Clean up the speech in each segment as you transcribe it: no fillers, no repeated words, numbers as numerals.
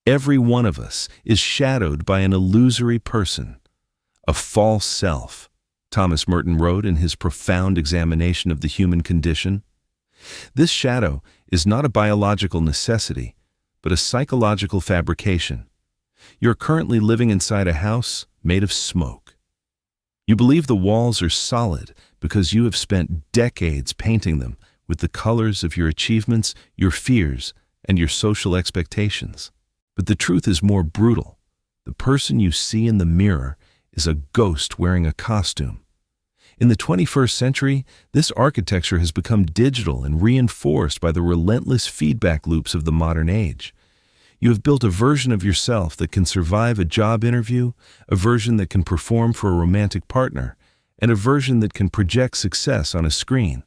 Every one of us is shadowed by an illusory person, a false self, Thomas Merton wrote in his profound examination of the human condition. This shadow is not a biological necessity, but a psychological fabrication. You're currently living inside a house made of smoke. You believe the walls are solid because you have spent decades painting them with the colors of your achievements, your fears, and your social expectations. But the truth is more brutal. The person you see in the mirror is a ghost wearing a costume. In the 21st century, this architecture has become digital and reinforced by the relentless feedback loops of the modern age. You have built a version of yourself that can survive a job interview, a version that can perform for a romantic partner, and a version that can project success on a screen.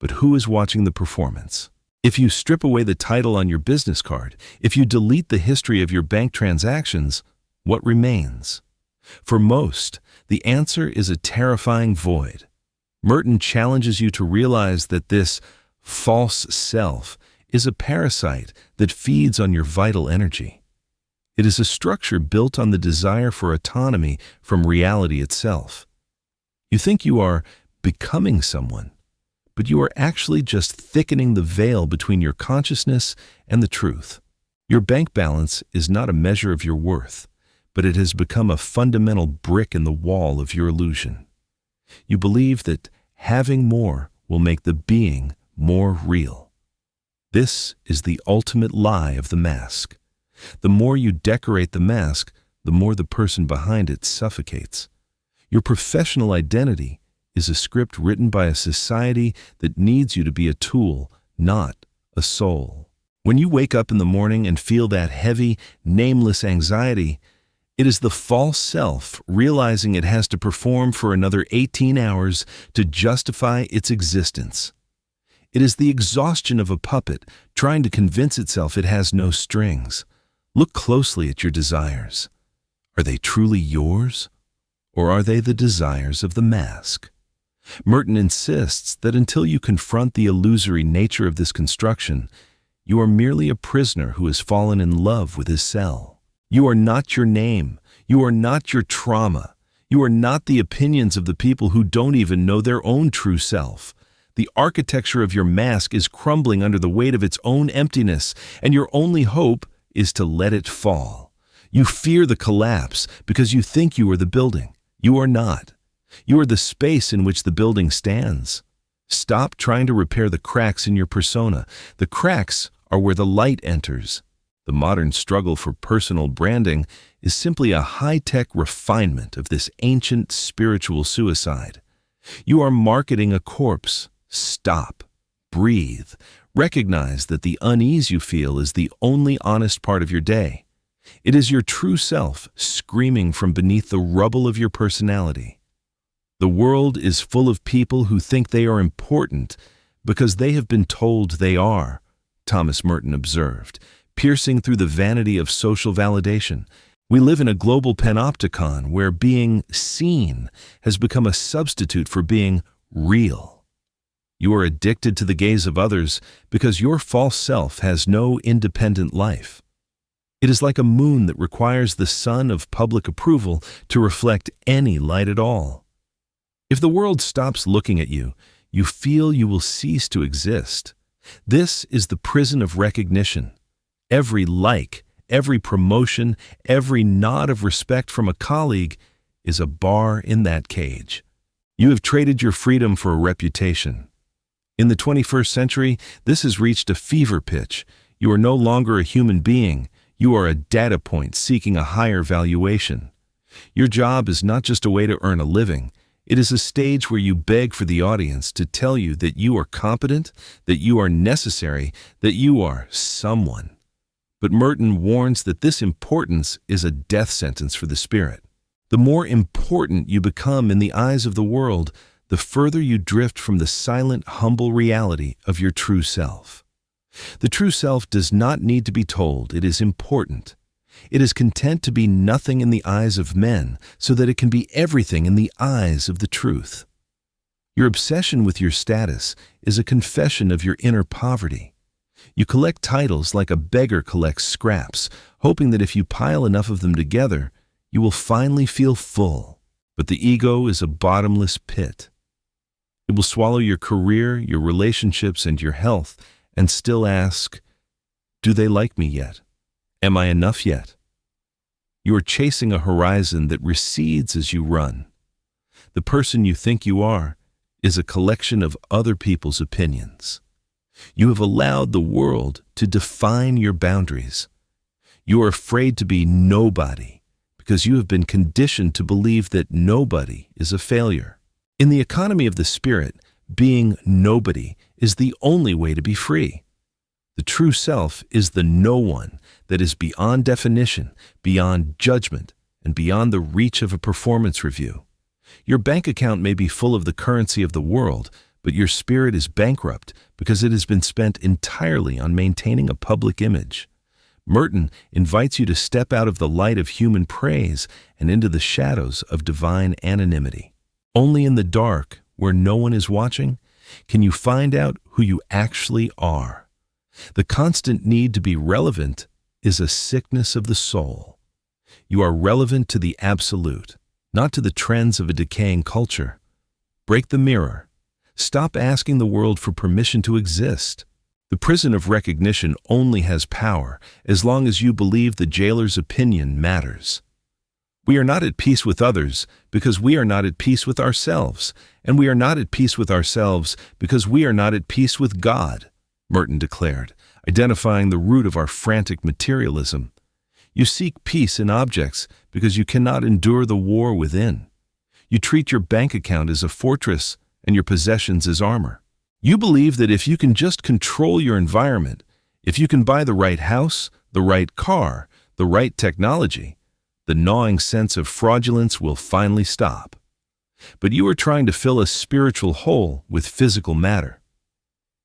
But who is watching the performance? If you strip away the title on your business card, if you delete the history of your bank transactions, what remains? For most, the answer is a terrifying void. Merton challenges you to realize that this false self is a parasite that feeds on your vital energy. It is a structure built on the desire for autonomy from reality itself. You think you are becoming someone, but you are actually just thickening the veil between your consciousness and the truth. Your bank balance is not a measure of your worth, but it has become a fundamental brick in the wall of your illusion. You believe that having more will make the being more real. This is the ultimate lie of the mask. The more you decorate the mask, the more the person behind it suffocates. Your professional identity is a script written by a society that needs you to be a tool, not a soul. When you wake up in the morning and feel that heavy, nameless anxiety, it is the false self realizing it has to perform for another 18 hours to justify its existence. It is the exhaustion of a puppet trying to convince itself it has no strings. Look closely at your desires. Are they truly yours, or are they the desires of the mask? Merton insists that until you confront the illusory nature of this construction, you are merely a prisoner who has fallen in love with his cell. You are not your name. You are not your trauma. You are not the opinions of the people who don't even know their own true self. The architecture of your mask is crumbling under the weight of its own emptiness, and your only hope is to let it fall. You fear the collapse because you think you are the building. You are not. You are the space in which the building stands. Stop trying to repair the cracks in your persona. The cracks are where the light enters. The modern struggle for personal branding is simply a high-tech refinement of this ancient spiritual suicide. You are marketing a corpse. Stop. Breathe. Recognize that the unease you feel is the only honest part of your day. It is your true self screaming from beneath the rubble of your personality. The world is full of people who think they are important because they have been told they are, Thomas Merton observed, piercing through the vanity of social validation. We live in a global panopticon where being seen has become a substitute for being real. You are addicted to the gaze of others because your false self has no independent life. It is like a moon that requires the sun of public approval to reflect any light at all. If the world stops looking at you, you feel you will cease to exist. This is the prison of recognition. Every like, every promotion, every nod of respect from a colleague is a bar in that cage. You have traded your freedom for a reputation. In the 21st century, this has reached a fever pitch. You are no longer a human being. You are a data point seeking a higher valuation. Your job is not just a way to earn a living. It is a stage where you beg for the audience to tell you that you are competent, that you are necessary, that you are someone. But Merton warns that this importance is a death sentence for the spirit. The more important you become in the eyes of the world, the further you drift from the silent, humble reality of your true self. The true self does not need to be told it is important. It is content to be nothing in the eyes of men so that it can be everything in the eyes of the truth. Your obsession with your status is a confession of your inner poverty. You collect titles like a beggar collects scraps, hoping that if you pile enough of them together, you will finally feel full. But the ego is a bottomless pit. It will swallow your career, your relationships, and your health, and still ask, do they like me yet? Am I enough yet? You are chasing a horizon that recedes as you run. The person you think you are is a collection of other people's opinions. You have allowed the world to define your boundaries. You are afraid to be nobody because you have been conditioned to believe that nobody is a failure. In the economy of the spirit, being nobody is the only way to be free. The true self is the no one that is beyond definition, beyond judgment, and beyond the reach of a performance review. Your bank account may be full of the currency of the world, but your spirit is bankrupt because it has been spent entirely on maintaining a public image. Merton invites you to step out of the light of human praise and into the shadows of divine anonymity. Only in the dark, where no one is watching, can you find out who you actually are. The constant need to be relevant is a sickness of the soul. You are relevant to the absolute, not to the trends of a decaying culture. Break the mirror. Stop asking the world for permission to exist. The prison of recognition only has power as long as you believe the jailer's opinion matters. We are not at peace with others because we are not at peace with ourselves, and we are not at peace with ourselves because we are not at peace with God, Merton declared, identifying the root of our frantic materialism. You seek peace in objects because you cannot endure the war within. You treat your bank account as a fortress and your possessions as armor. You believe that if you can just control your environment, if you can buy the right house, the right car, the right technology, the gnawing sense of fraudulence will finally stop. But you are trying to fill a spiritual hole with physical matter.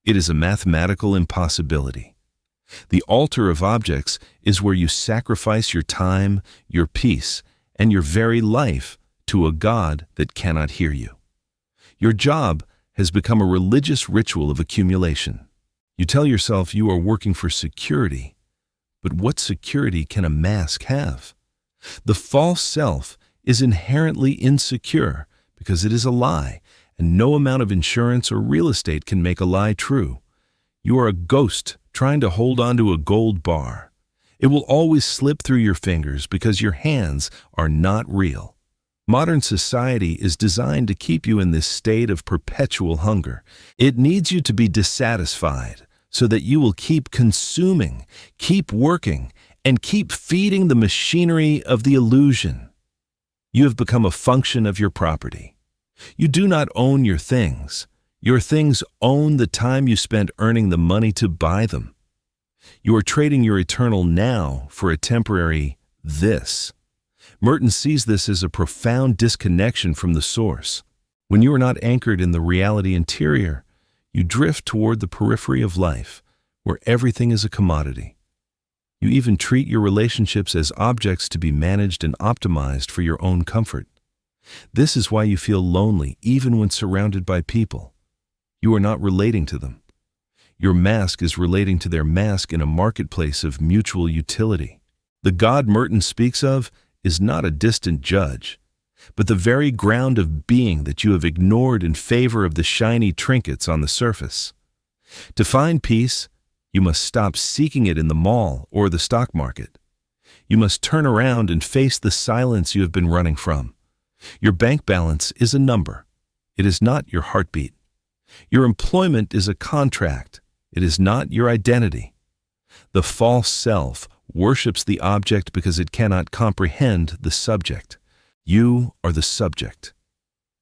It is a mathematical impossibility. The altar of objects is where you sacrifice your time, your peace, and your very life to a God that cannot hear you. Your job has become a religious ritual of accumulation. You tell yourself you are working for security, but what security can a mask have? The false self is inherently insecure because it is a lie, and no amount of insurance or real estate can make a lie true. You are a ghost trying to hold onto a gold bar. It will always slip through your fingers because your hands are not real. Modern society is designed to keep you in this state of perpetual hunger. It needs you to be dissatisfied so that you will keep consuming, keep working, and keep feeding the machinery of the illusion. You have become a function of your property. You do not own your things. Your things own the time you spent earning the money to buy them. You are trading your eternal now for a temporary this. Merton sees this as a profound disconnection from the source. When you are not anchored in the reality interior, you drift toward the periphery of life, where everything is a commodity. You even treat your relationships as objects to be managed and optimized for your own comfort. This is why you feel lonely even when surrounded by people. You are not relating to them. Your mask is relating to their mask in a marketplace of mutual utility. The God Merton speaks of is not a distant judge, but the very ground of being that you have ignored in favor of the shiny trinkets on the surface. To find peace, you must stop seeking it in the mall or the stock market. You must turn around and face the silence you have been running from. Your bank balance is a number. It is not your heartbeat. Your employment is a contract. It is not your identity. The false self worships the object because it cannot comprehend the subject. You are the subject.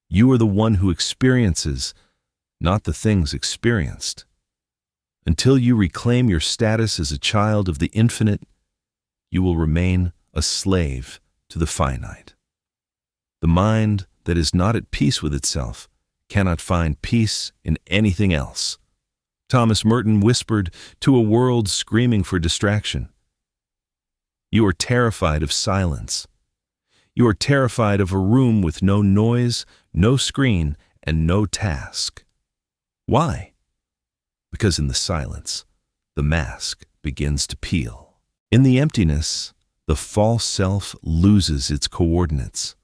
You are the one who experiences, not the things experienced. Until you reclaim your status as a child of the infinite, you will remain a slave to the finite. The mind that is not at peace with itself cannot find peace in anything else. Thomas Merton whispered to a world screaming for distraction. You are terrified of silence. You are terrified of a room with no noise, no screen, and no task. Why? Because in the silence, the mask begins to peel. In the emptiness, the false self loses its coordinates.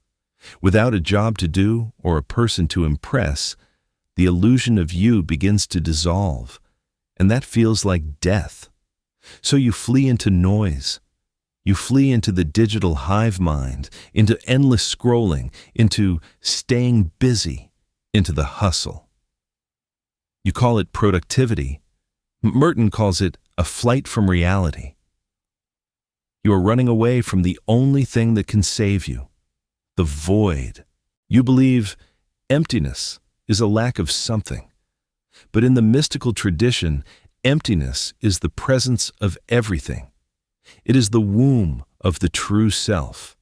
Without a job to do or a person to impress, the illusion of you begins to dissolve, and that feels like death. So you flee into noise. You flee into the digital hive mind, into endless scrolling, into staying busy, into the hustle. You call it productivity. Merton calls it a flight from reality. You are running away from the only thing that can save you, the void. You believe emptiness is a lack of something. But in the mystical tradition, emptiness is the presence of everything. It is the womb of the true self.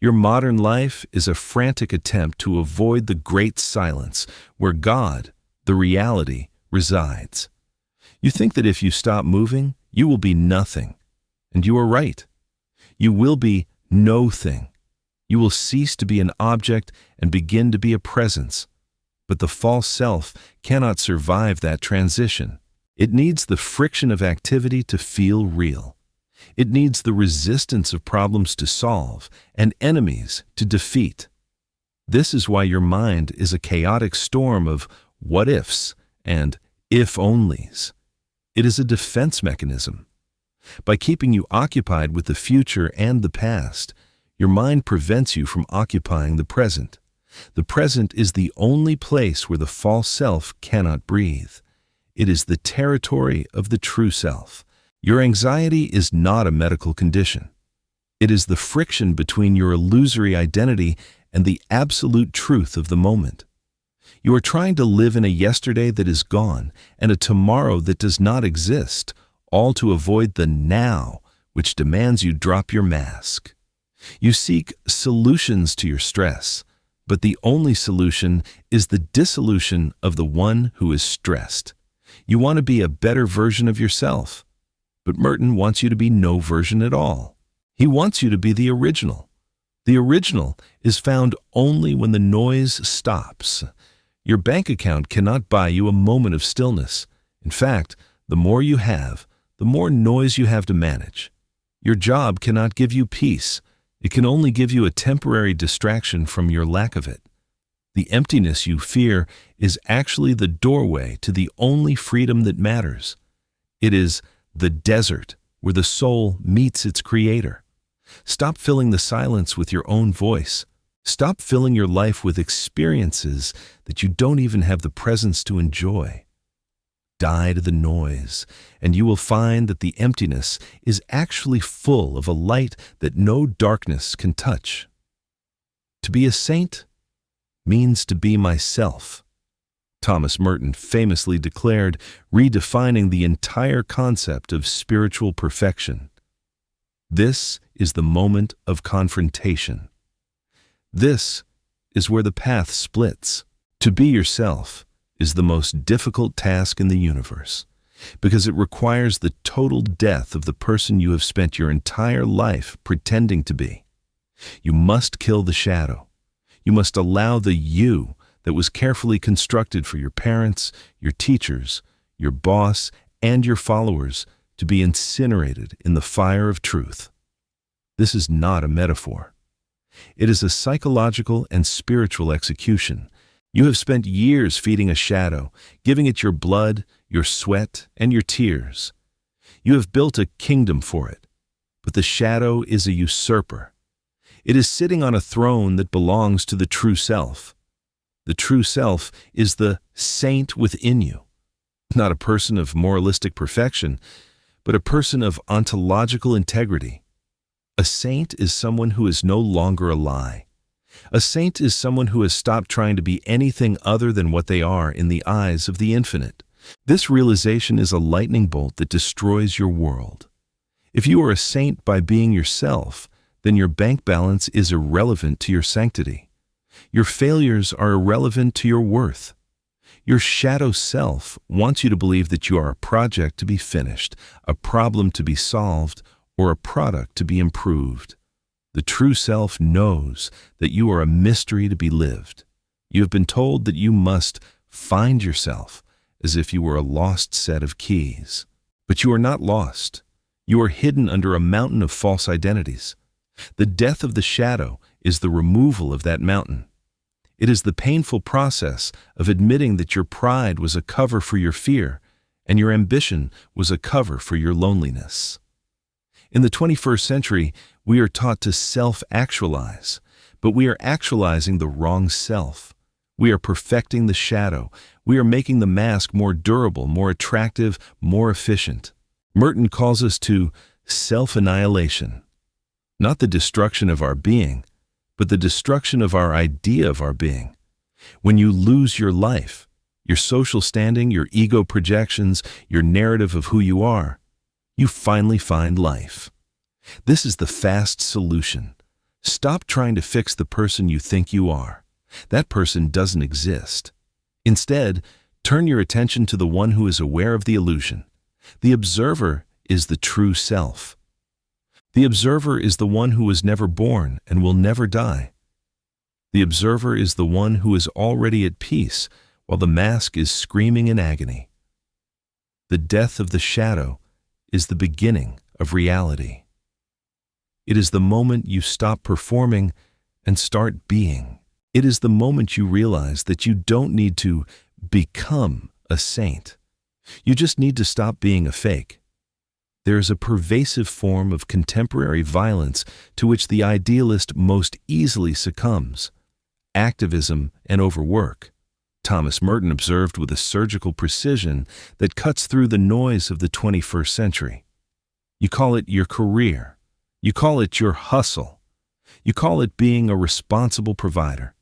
Your modern life is a frantic attempt to avoid the great silence where God, the reality, resides. You think that if you stop moving, you will be nothing. And you are right. You will be no thing. You will cease to be an object and begin to be a presence. But the false self cannot survive that transition. It needs the friction of activity to feel real. It needs the resistance of problems to solve and enemies to defeat. This is why your mind is a chaotic storm of what-ifs and if-onlys. It is a defense mechanism. By keeping you occupied with the future and the past, your mind prevents you from occupying the present. The present is the only place where the false self cannot breathe. It is the territory of the true self. Your anxiety is not a medical condition. It is the friction between your illusory identity and the absolute truth of the moment. You are trying to live in a yesterday that is gone and a tomorrow that does not exist, all to avoid the now, which demands you drop your mask. You seek solutions to your stress, but the only solution is the dissolution of the one who is stressed. You want to be a better version of yourself, but Merton wants you to be no version at all. He wants you to be the original. The original is found only when the noise stops. Your bank account cannot buy you a moment of stillness. In fact, the more you have, the more noise you have to manage. Your job cannot give you peace. It can only give you a temporary distraction from your lack of it. The emptiness you fear is actually the doorway to the only freedom that matters. It is the desert where the soul meets its creator. Stop filling the silence with your own voice. Stop filling your life with experiences that you don't even have the presence to enjoy. Die to the noise, and you will find that the emptiness is actually full of a light that no darkness can touch. To be a saint means to be myself. Thomas Merton famously declared, redefining the entire concept of spiritual perfection. This is the moment of confrontation. This is where the path splits. To be yourself is the most difficult task in the universe, because it requires the total death of the person you have spent your entire life pretending to be. You must kill the shadow. You must allow the you that was carefully constructed for your parents, your teachers, your boss, and your followers to be incinerated in the fire of truth. This is not a metaphor. It is a psychological and spiritual execution. You have spent years feeding a shadow, giving it your blood, your sweat, and your tears. You have built a kingdom for it, but the shadow is a usurper. It is sitting on a throne that belongs to the true self. The true self is the saint within you, not a person of moralistic perfection, but a person of ontological integrity. A saint is someone who is no longer a lie. A saint is someone who has stopped trying to be anything other than what they are in the eyes of the infinite. This realization is a lightning bolt that destroys your world. If you are a saint by being yourself, then your bank balance is irrelevant to your sanctity. Your failures are irrelevant to your worth. Your shadow self wants you to believe that you are a project to be finished, a problem to be solved, or a product to be improved. The true self knows that you are a mystery to be lived. You have been told that you must find yourself as if you were a lost set of keys. But you are not lost. You are hidden under a mountain of false identities. The death of the shadow is the removal of that mountain. It is the painful process of admitting that your pride was a cover for your fear, and your ambition was a cover for your loneliness. In the 21st century, we are taught to self-actualize, but we are actualizing the wrong self. We are perfecting the shadow. We are making the mask more durable, more attractive, more efficient. Merton calls us to self-annihilation, not the destruction of our being, but the destruction of our idea of our being. When you lose your life, your social standing, your ego projections, your narrative of who you are, you finally find life. This is the fast solution. Stop trying to fix the person you think you are. That person doesn't exist. Instead, turn your attention to the one who is aware of the illusion. The observer is the true self. The observer is the one who was never born and will never die. The observer is the one who is already at peace while the mask is screaming in agony. The death of the shadow is the beginning of reality. It is the moment you stop performing and start being. It is the moment you realize that you don't need to become a saint. You just need to stop being a fake. There is a pervasive form of contemporary violence to which the idealist most easily succumbs: activism and overwork. Thomas Merton observed with a surgical precision that cuts through the noise of the 21st century. You call it your career. You call it your hustle. You call it being a responsible provider.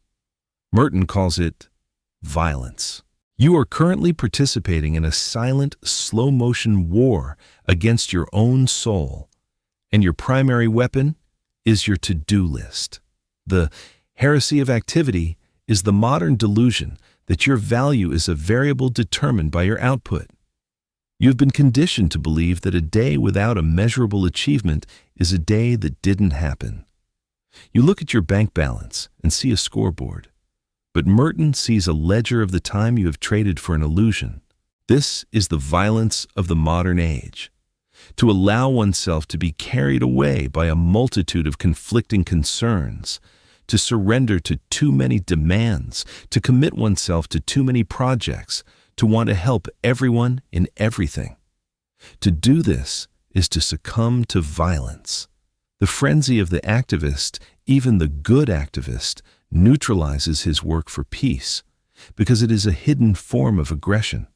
Merton calls it violence. You are currently participating in a silent, slow-motion war against your own soul, and your primary weapon is your to-do list. The heresy of activity is the modern delusion that your value is a variable determined by your output. You have been conditioned to believe that a day without a measurable achievement is a day that didn't happen. You look at your bank balance and see a scoreboard. But Merton sees a ledger of the time you have traded for an illusion. This is the violence of the modern age. To allow oneself to be carried away by a multitude of conflicting concerns, to surrender to too many demands, to commit oneself to too many projects, to want to help everyone in everything. To do this is to succumb to violence. The frenzy of the activist, even the good activist, neutralizes his work for peace, because it is a hidden form of aggression.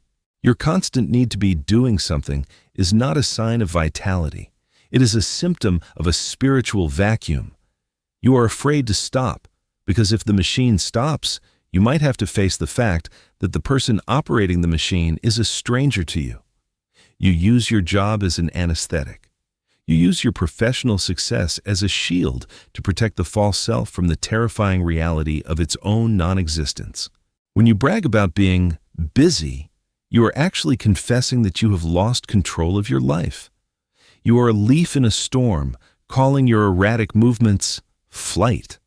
Your constant need to be doing something is not a sign of vitality. It is a symptom of a spiritual vacuum. You are afraid to stop, because if the machine stops, you might have to face the fact that the person operating the machine is a stranger to you. You use your job as an anesthetic. You use your professional success as a shield to protect the false self from the terrifying reality of its own non-existence. When you brag about being busy, you are actually confessing that you have lost control of your life. You are a leaf in a storm, calling your erratic movements flight.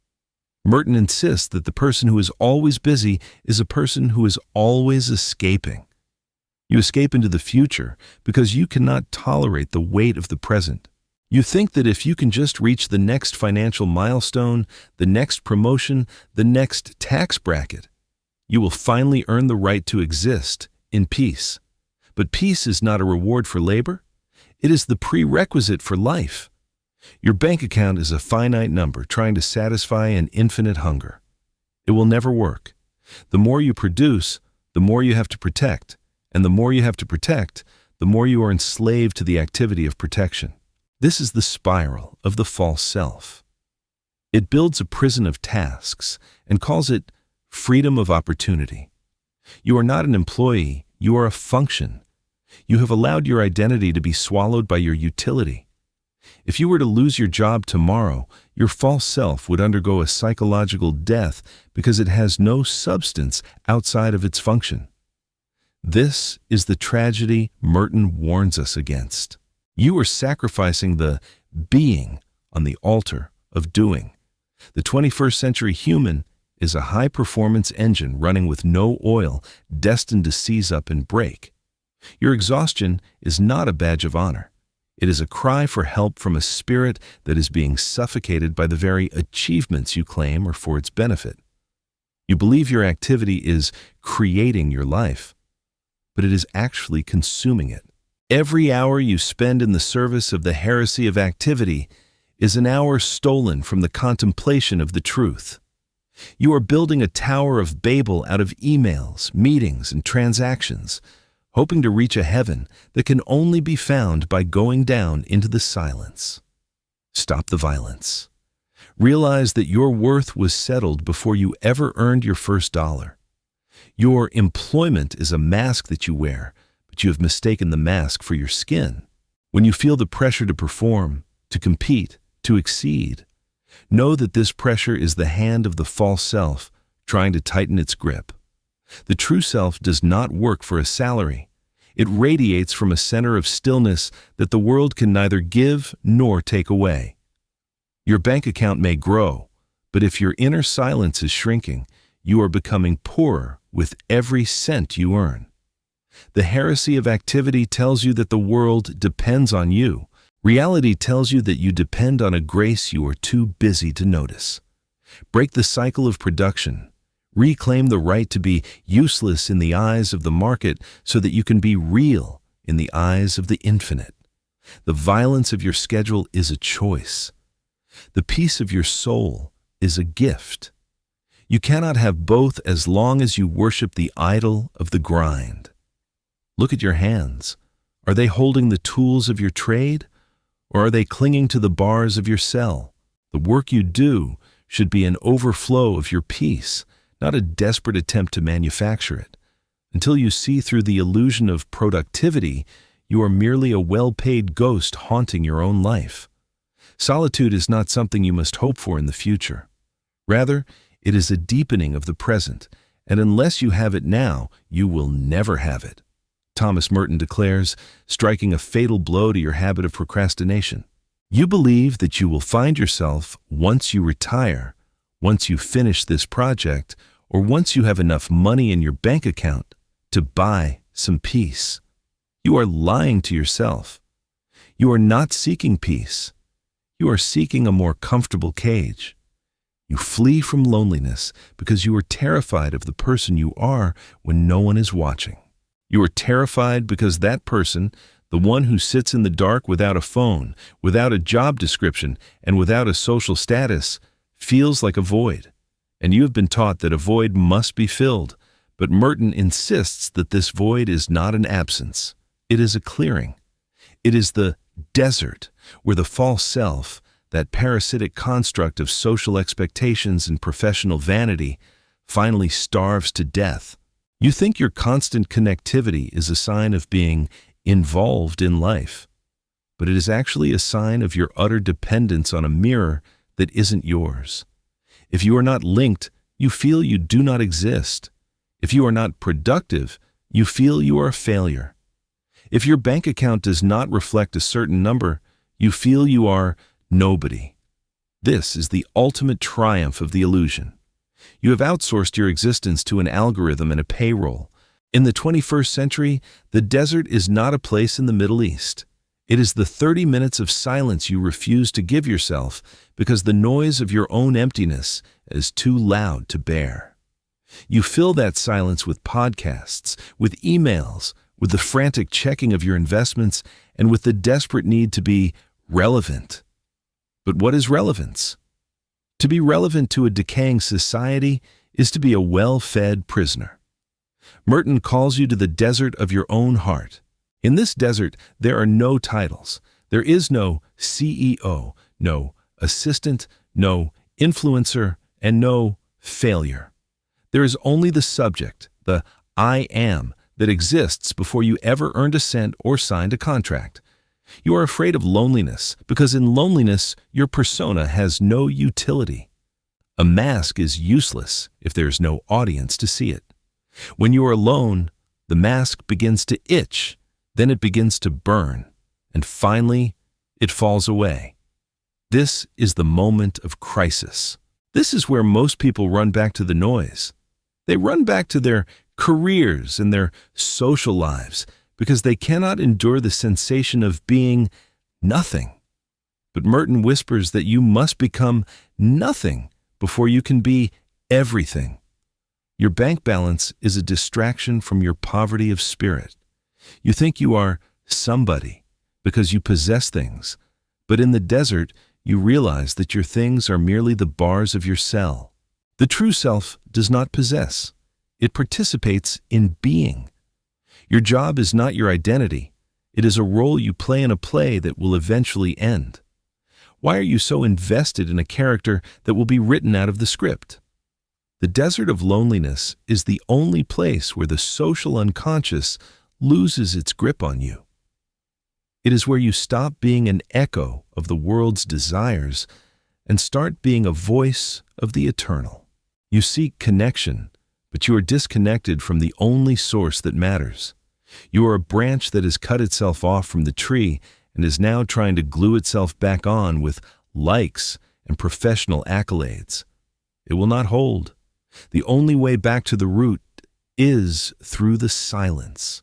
Merton insists that the person who is always busy is a person who is always escaping. You escape into the future because you cannot tolerate the weight of the present. You think that if you can just reach the next financial milestone, the next promotion, the next tax bracket, you will finally earn the right to exist in peace. But peace is not a reward for labor. It is the prerequisite for life. Your bank account is a finite number trying to satisfy an infinite hunger. It will never work. The more you produce, the more you have to protect. And the more you have to protect, the more you are enslaved to the activity of protection. This is the spiral of the false self. It builds a prison of tasks and calls it freedom of opportunity. You are not an employee, you are a function. You have allowed your identity to be swallowed by your utility. If you were to lose your job tomorrow, your false self would undergo a psychological death because it has no substance outside of its function. This is the tragedy Merton warns us against. You are sacrificing the being on the altar of doing. The 21st century human is a high-performance engine running with no oil, destined to seize up and break. Your exhaustion is not a badge of honor. It is a cry for help from a spirit that is being suffocated by the very achievements you claim are for its benefit. You believe your activity is creating your life, but it is actually consuming it. Every hour you spend in the service of the heresy of activity is an hour stolen from the contemplation of the truth. You are building a Tower of Babel out of emails, meetings, and transactions, hoping to reach a heaven that can only be found by going down into the silence. Stop the violence. Realize that your worth was settled before you ever earned your first dollar. Your employment is a mask that you wear, but you have mistaken the mask for your skin. When you feel the pressure to perform, to compete, to exceed, know that this pressure is the hand of the false self trying to tighten its grip. The true self does not work for a salary. It radiates from a center of stillness that the world can neither give nor take away. Your bank account may grow, but if your inner silence is shrinking, you are becoming poorer with every cent you earn. The heresy of activity tells you that the world depends on you. Reality tells you that you depend on a grace you are too busy to notice. Break the cycle of production. Reclaim the right to be useless in the eyes of the market so that you can be real in the eyes of the infinite. The violence of your schedule is a choice. The peace of your soul is a gift. You cannot have both as long as you worship the idol of the grind. Look at your hands. Are they holding the tools of your trade, or are they clinging to the bars of your cell? The work you do should be an overflow of your peace, not a desperate attempt to manufacture it. Until you see through the illusion of productivity, you are merely a well-paid ghost haunting your own life. Solitude is not something you must hope for in the future. Rather, it is a deepening of the present, and unless you have it now, you will never have it. Thomas Merton declares, striking a fatal blow to your habit of procrastination. You believe that you will find yourself once you retire, once you finish this project, or once you have enough money in your bank account to buy some peace. You are lying to yourself. You are not seeking peace. You are seeking a more comfortable cage. You flee from loneliness because you are terrified of the person you are when no one is watching. You are terrified because that person, the one who sits in the dark without a phone, without a job description, and without a social status, feels like a void. And you have been taught that a void must be filled, but Merton insists that this void is not an absence. It is a clearing. It is the desert where the false self, that parasitic construct of social expectations and professional vanity, finally starves to death. You think your constant connectivity is a sign of being involved in life, but it is actually a sign of your utter dependence on a mirror that isn't yours. If you are not linked, you feel you do not exist. If you are not productive, you feel you are a failure. If your bank account does not reflect a certain number, you feel you are nobody. This is the ultimate triumph of the illusion. You have outsourced your existence to an algorithm and a payroll. In the 21st century, the desert is not a place in the Middle East. It is the 30 minutes of silence you refuse to give yourself because the noise of your own emptiness is too loud to bear. You fill that silence with podcasts, with emails, with the frantic checking of your investments, and with the desperate need to be relevant. But what is relevance? To be relevant to a decaying society is to be a well-fed prisoner. Merton calls you to the desert of your own heart. In this desert, there are no titles. There is no CEO, no assistant, no influencer, and no failure. There is only the subject, the I am, that exists before you ever earned a cent or signed a contract. You are afraid of loneliness because in loneliness, your persona has no utility. A mask is useless if there is no audience to see it. When you are alone, the mask begins to itch, then it begins to burn, and finally, it falls away. This is the moment of crisis. This is where most people run back to the noise. They run back to their careers and their social lives because they cannot endure the sensation of being nothing. But Merton whispers that you must become nothing before you can be everything. Your bank balance is a distraction from your poverty of spirit. You think you are somebody because you possess things, but in the desert you realize that your things are merely the bars of your cell. The true self does not possess. It participates in being. Your job is not your identity. It is a role you play in a play that will eventually end. Why are you so invested in a character that will be written out of the script? The desert of loneliness is the only place where the social unconscious loses its grip on you. It is where you stop being an echo of the world's desires and start being a voice of the eternal. You seek connection, but you are disconnected from the only source that matters. You are a branch that has cut itself off from the tree and is now trying to glue itself back on with likes and professional accolades. It will not hold. The only way back to the root is through the silence.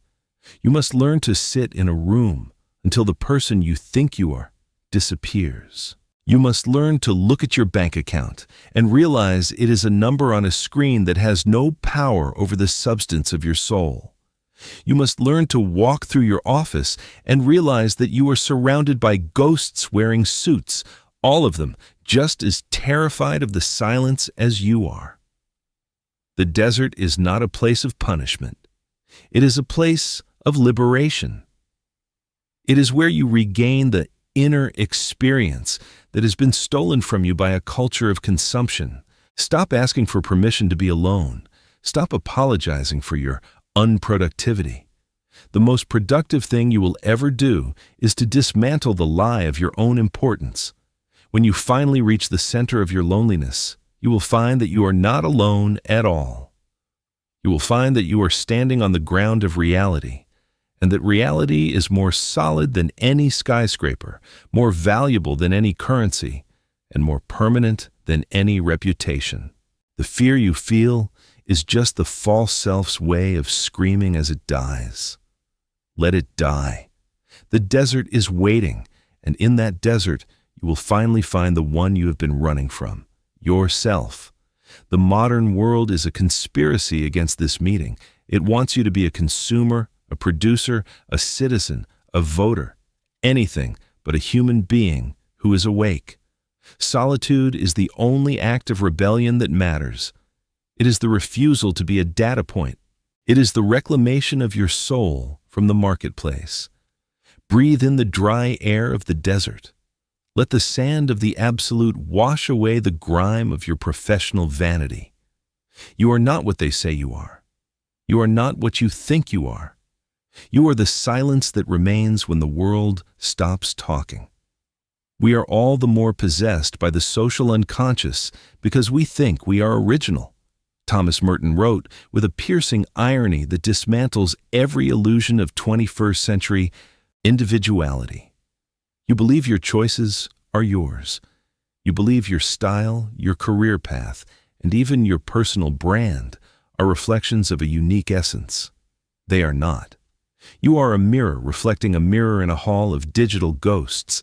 You must learn to sit in a room until the person you think you are disappears. You must learn to look at your bank account and realize it is a number on a screen that has no power over the substance of your soul. You must learn to walk through your office and realize that you are surrounded by ghosts wearing suits, all of them just as terrified of the silence as you are. The desert is not a place of punishment. It is a place of liberation. It is where you regain the inner experience that has been stolen from you by a culture of consumption. Stop asking for permission to be alone. Stop apologizing for your unproductivity. The most productive thing you will ever do is to dismantle the lie of your own importance. When you finally reach the center of your loneliness, you will find that you are not alone at all. You will find that you are standing on the ground of reality, and that reality is more solid than any skyscraper, more valuable than any currency, and more permanent than any reputation. The fear you feel is just the false self's way of screaming as it dies. Let it die. The desert is waiting, and in that desert, you will finally find the one you have been running from. Yourself. The modern world is a conspiracy against this meeting. It wants you to be a consumer, a producer, a citizen, a voter, anything but a human being who is awake. Solitude is the only act of rebellion that matters. It is the refusal to be a data point. It is the reclamation of your soul from the marketplace. Breathe in the dry air of the desert. Let the sand of the absolute wash away the grime of your professional vanity. You are not what they say you are. You are not what you think you are. You are the silence that remains when the world stops talking. We are all the more possessed by the social unconscious because we think we are original. Thomas Merton wrote with a piercing irony that dismantles every illusion of 21st century individuality. You believe your choices are yours. You believe your style, your career path, and even your personal brand are reflections of a unique essence. They are not. You are a mirror reflecting a mirror in a hall of digital ghosts.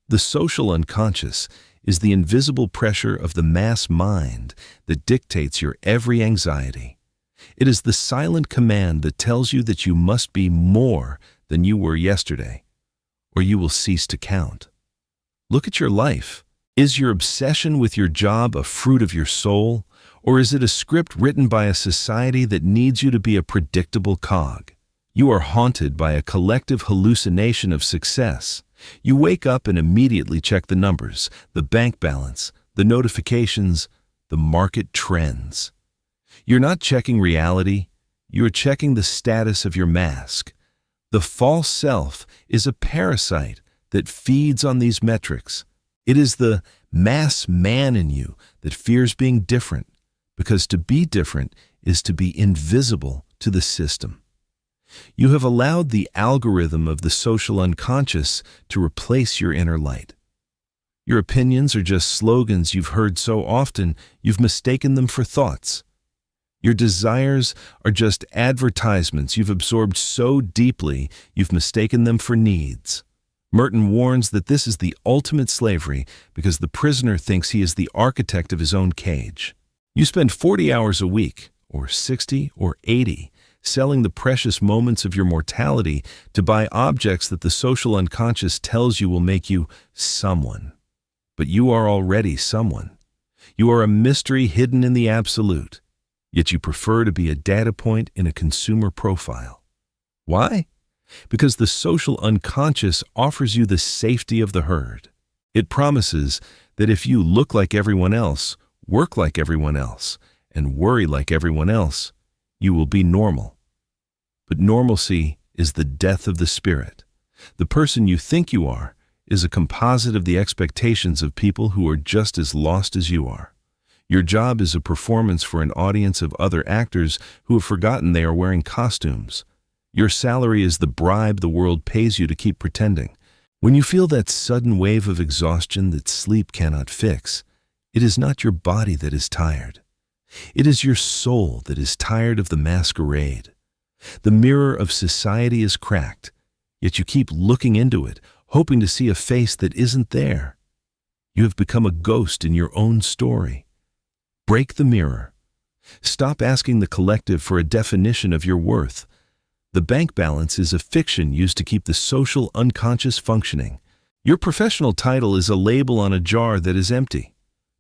The social unconscious is the invisible pressure of the mass mind that dictates your every anxiety. It is the silent command that tells you that you must be more than you were yesterday, or you will cease to count. Look at your life. Is your obsession with your job a fruit of your soul, or is it a script written by a society that needs you to be a predictable cog? You are haunted by a collective hallucination of success. You wake up and immediately check the numbers, the bank balance, the notifications, the market trends. You're not checking reality, you're checking the status of your mask. The false self is a parasite that feeds on these metrics. It is the mass man in you that fears being different, because to be different is to be invisible to the system. You have allowed the algorithm of the social unconscious to replace your inner light. Your opinions are just slogans you've heard so often you've mistaken them for thoughts. Your desires are just advertisements you've absorbed so deeply you've mistaken them for needs. Merton warns that this is the ultimate slavery because the prisoner thinks he is the architect of his own cage. You spend 40 hours a week, or 60 or 80, selling the precious moments of your mortality to buy objects that the social unconscious tells you will make you someone. But you are already someone. You are a mystery hidden in the absolute, yet you prefer to be a data point in a consumer profile. Why? Because the social unconscious offers you the safety of the herd. It promises that if you look like everyone else, work like everyone else, and worry like everyone else, you will be normal. But normalcy is the death of the spirit. The person you think you are is a composite of the expectations of people who are just as lost as you are. Your job is a performance for an audience of other actors who have forgotten they are wearing costumes. Your salary is the bribe the world pays you to keep pretending. When you feel that sudden wave of exhaustion that sleep cannot fix, it is not your body that is tired. It is your soul that is tired of the masquerade. The mirror of society is cracked, yet you keep looking into it, hoping to see a face that isn't there. You have become a ghost in your own story. Break the mirror. Stop asking the collective for a definition of your worth. The bank balance is a fiction used to keep the social unconscious functioning. Your professional title is a label on a jar that is empty.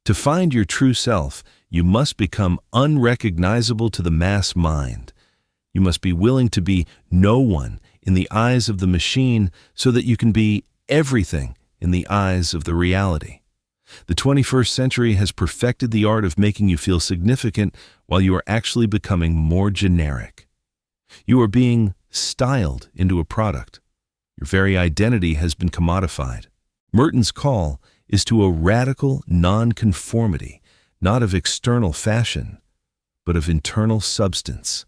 To find your true self, you must become unrecognizable to the mass mind. You must be willing to be no one in the eyes of the machine so that you can be everything in the eyes of the reality. The 21st century has perfected the art of making you feel significant while you are actually becoming more generic. You are being styled into a product. Your very identity has been commodified. Merton's call is to a radical nonconformity, not of external fashion, but of internal substance.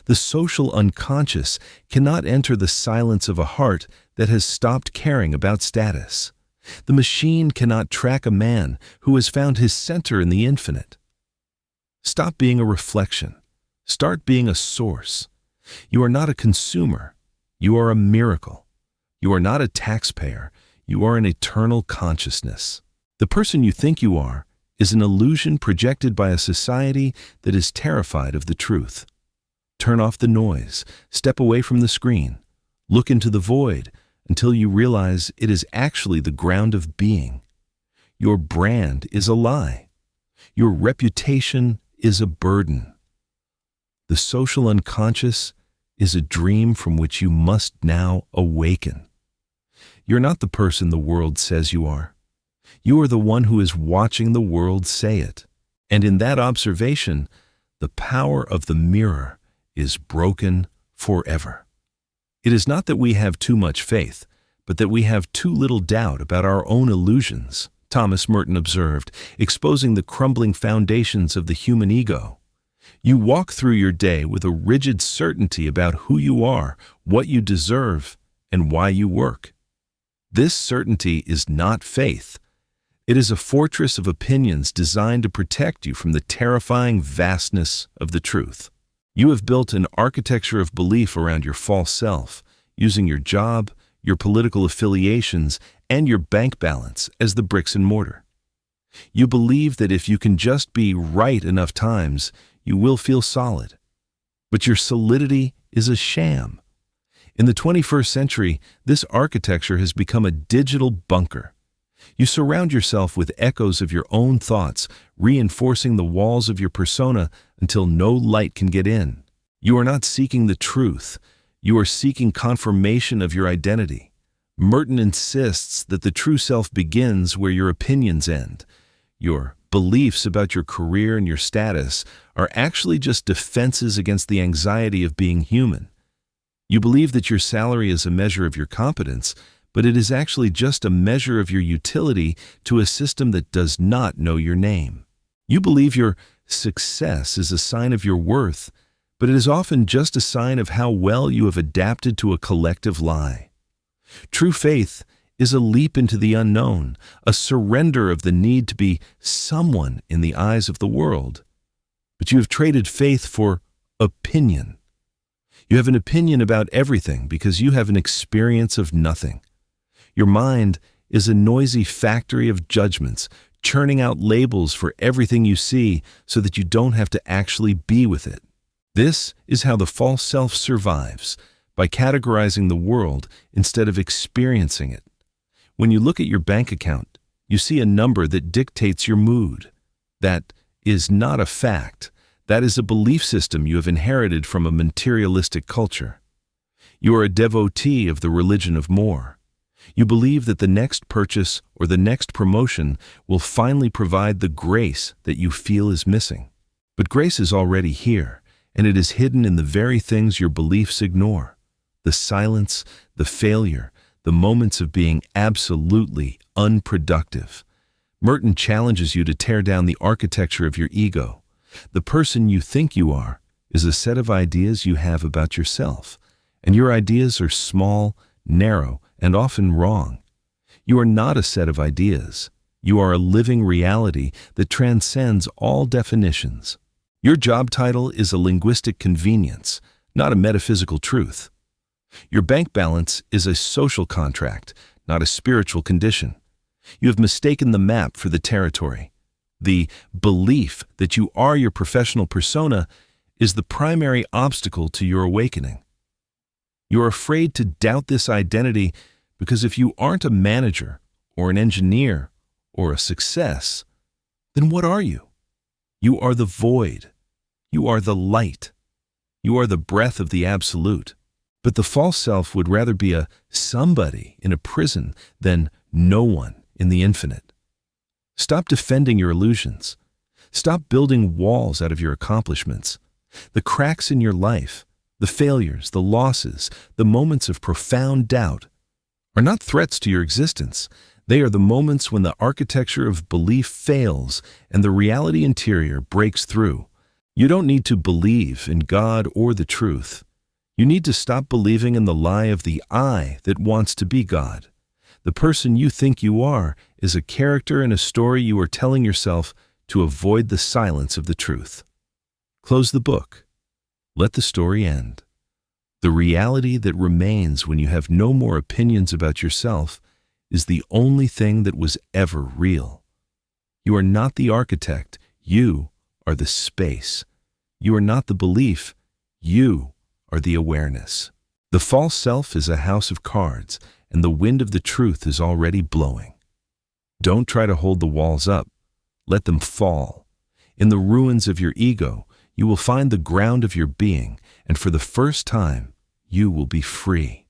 The social unconscious cannot enter the silence of a heart that has stopped caring about status. The machine cannot track a man who has found his center in the infinite. Stop being a reflection. Start being a source. You are not a consumer. You are a miracle. You are not a taxpayer. You are an eternal consciousness. The person you think you are is an illusion projected by a society that is terrified of the truth. Turn off the noise. Step away from the screen. Look into the void until you realize it is actually the ground of being. Your brand is a lie. Your reputation is a burden. The social unconscious is a dream from which you must now awaken. You're not the person the world says you are. You are the one who is watching the world say it. And in that observation, the power of the mirror is broken forever. It is not that we have too much faith, but that we have too little doubt about our own illusions, Thomas Merton observed, exposing the crumbling foundations of the human ego. You walk through your day with a rigid certainty about who you are, what you deserve, and why you work. This certainty is not faith. It is a fortress of opinions designed to protect you from the terrifying vastness of the truth. You have built an architecture of belief around your false self, using your job, your political affiliations, and your bank balance as the bricks and mortar. You believe that if you can just be right enough times, you will feel solid. But your solidity is a sham. In the 21st century, this architecture has become a digital bunker. You surround yourself with echoes of your own thoughts, reinforcing the walls of your persona until no light can get in. You are not seeking the truth. You are seeking confirmation of your identity. Merton insists that the true self begins where your opinions end. Your beliefs about your career and your status are actually just defenses against the anxiety of being human. You believe that your salary is a measure of your competence, but it is actually just a measure of your utility to a system that does not know your name. You believe your success is a sign of your worth, but it is often just a sign of how well you have adapted to a collective lie. True faith is a leap into the unknown, a surrender of the need to be someone in the eyes of the world. But you have traded faith for opinion. You have an opinion about everything because you have an experience of nothing. Your mind is a noisy factory of judgments, churning out labels for everything you see so that you don't have to actually be with it. This is how the false self survives, by categorizing the world instead of experiencing it. When you look at your bank account, you see a number that dictates your mood. That is not a fact. That is a belief system you have inherited from a materialistic culture. You are a devotee of the religion of more. You believe that the next purchase or the next promotion will finally provide the grace that you feel is missing. But grace is already here, and it is hidden in the very things your beliefs ignore. The silence, the failure, the moments of being absolutely unproductive. Merton challenges you to tear down the architecture of your ego. The person you think you are is a set of ideas you have about yourself, and your ideas are small, narrow, and often wrong. You are not a set of ideas. You are a living reality that transcends all definitions. Your job title is a linguistic convenience, not a metaphysical truth. Your bank balance is a social contract, not a spiritual condition. You have mistaken the map for the territory. The belief that you are your professional persona is the primary obstacle to your awakening. You are afraid to doubt this identity because if you aren't a manager or an engineer or a success, then what are you? You are the void. You are the light. You are the breath of the absolute. But the false self would rather be a somebody in a prison than no one in the infinite. Stop defending your illusions. Stop building walls out of your accomplishments. The cracks in your life, the failures, the losses, the moments of profound doubt are not threats to your existence. They are the moments when the architecture of belief fails and the reality interior breaks through. You don't need to believe in God or the truth. You need to stop believing in the lie of the I that wants to be God. The person you think you are is a character in a story you are telling yourself to avoid the silence of the truth. Close the book. Let the story end. The reality that remains when you have no more opinions about yourself is the only thing that was ever real. You are not the architect. You are the space. You are not the belief. You are the awareness. The false self is a house of cards, and the wind of the truth is already blowing. Don't try to hold the walls up. Let them fall. In the ruins of your ego, you will find the ground of your being, and for the first time, you will be free.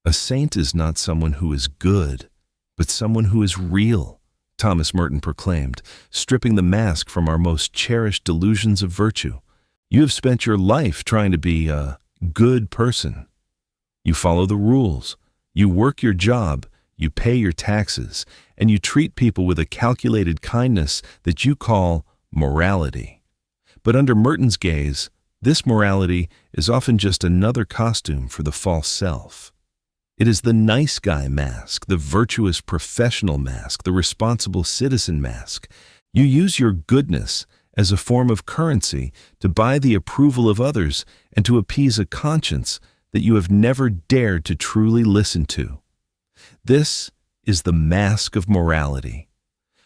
A saint is not someone who is good, but someone who is real, Thomas Merton proclaimed, stripping the mask from our most cherished delusions of virtue. You have spent your life trying to be a good person. You follow the rules. You work your job, you pay your taxes, and you treat people with a calculated kindness that you call morality. But under Merton's gaze, this morality is often just another costume for the false self. It is the nice guy mask, the virtuous professional mask, the responsible citizen mask. You use your goodness as a form of currency to buy the approval of others and to appease a conscience that you have never dared to truly listen to. This is the mask of morality,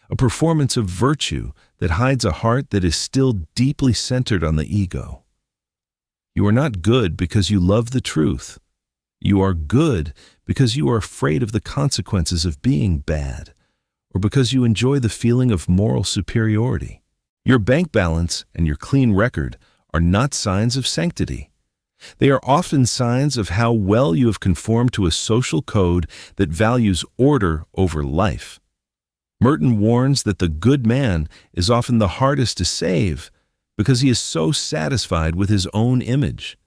a performance of virtue that hides a heart that is still deeply centered on the ego. You are not good because you love the truth. You are good because you are afraid of the consequences of being bad, or because you enjoy the feeling of moral superiority. Your bank balance and your clean record are not signs of sanctity. They are often signs of how well you have conformed to a social code that values order over life. Merton warns that the good man is often the hardest to save because he is so satisfied with his own image.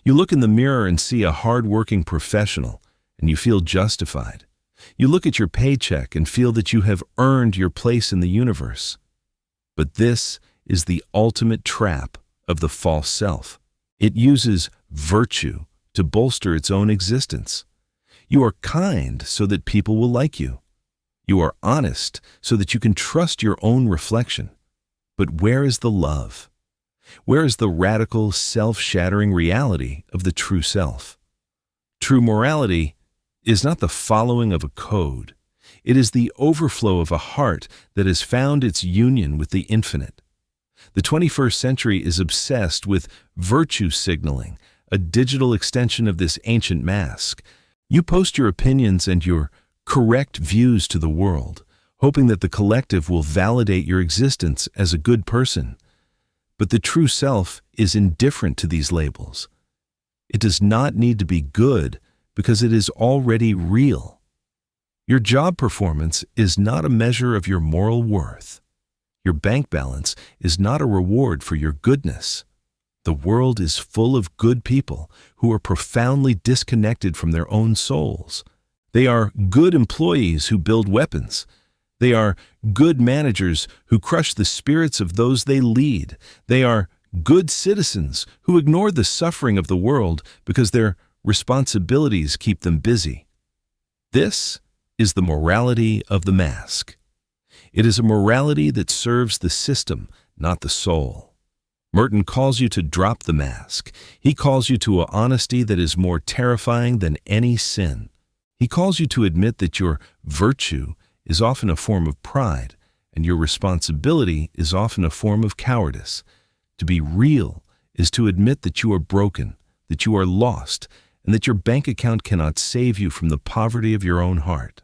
You look in the mirror and see a hard-working professional, and you feel justified. You look at your paycheck and feel that you have earned your place in the universe. But this is the ultimate trap of the false self. It uses virtue to bolster its own existence. You are kind so that people will like you. You are honest so that you can trust your own reflection. But where is the love? Where is the radical, self-shattering reality of the true self? True morality is not the following of a code. It is the overflow of a heart that has found its union with the infinite. The 21st century is obsessed with virtue signaling, a digital extension of this ancient mask. You post your opinions and your correct views to the world, hoping that the collective will validate your existence as a good person. But the true self is indifferent to these labels. It does not need to be good because it is already real. Your job performance is not a measure of your moral worth. Your bank balance is not a reward for your goodness. The world is full of good people who are profoundly disconnected from their own souls. They are good employees who build weapons. They are good managers who crush the spirits of those they lead. They are good citizens who ignore the suffering of the world because their responsibilities keep them busy. This is the morality of the mask. It is a morality that serves the system, not the soul. Merton calls you to drop the mask. He calls you to an honesty that is more terrifying than any sin. He calls you to admit that your virtue is often a form of pride, and your responsibility is often a form of cowardice. To be real is to admit that you are broken, that you are lost, and that your bank account cannot save you from the poverty of your own heart.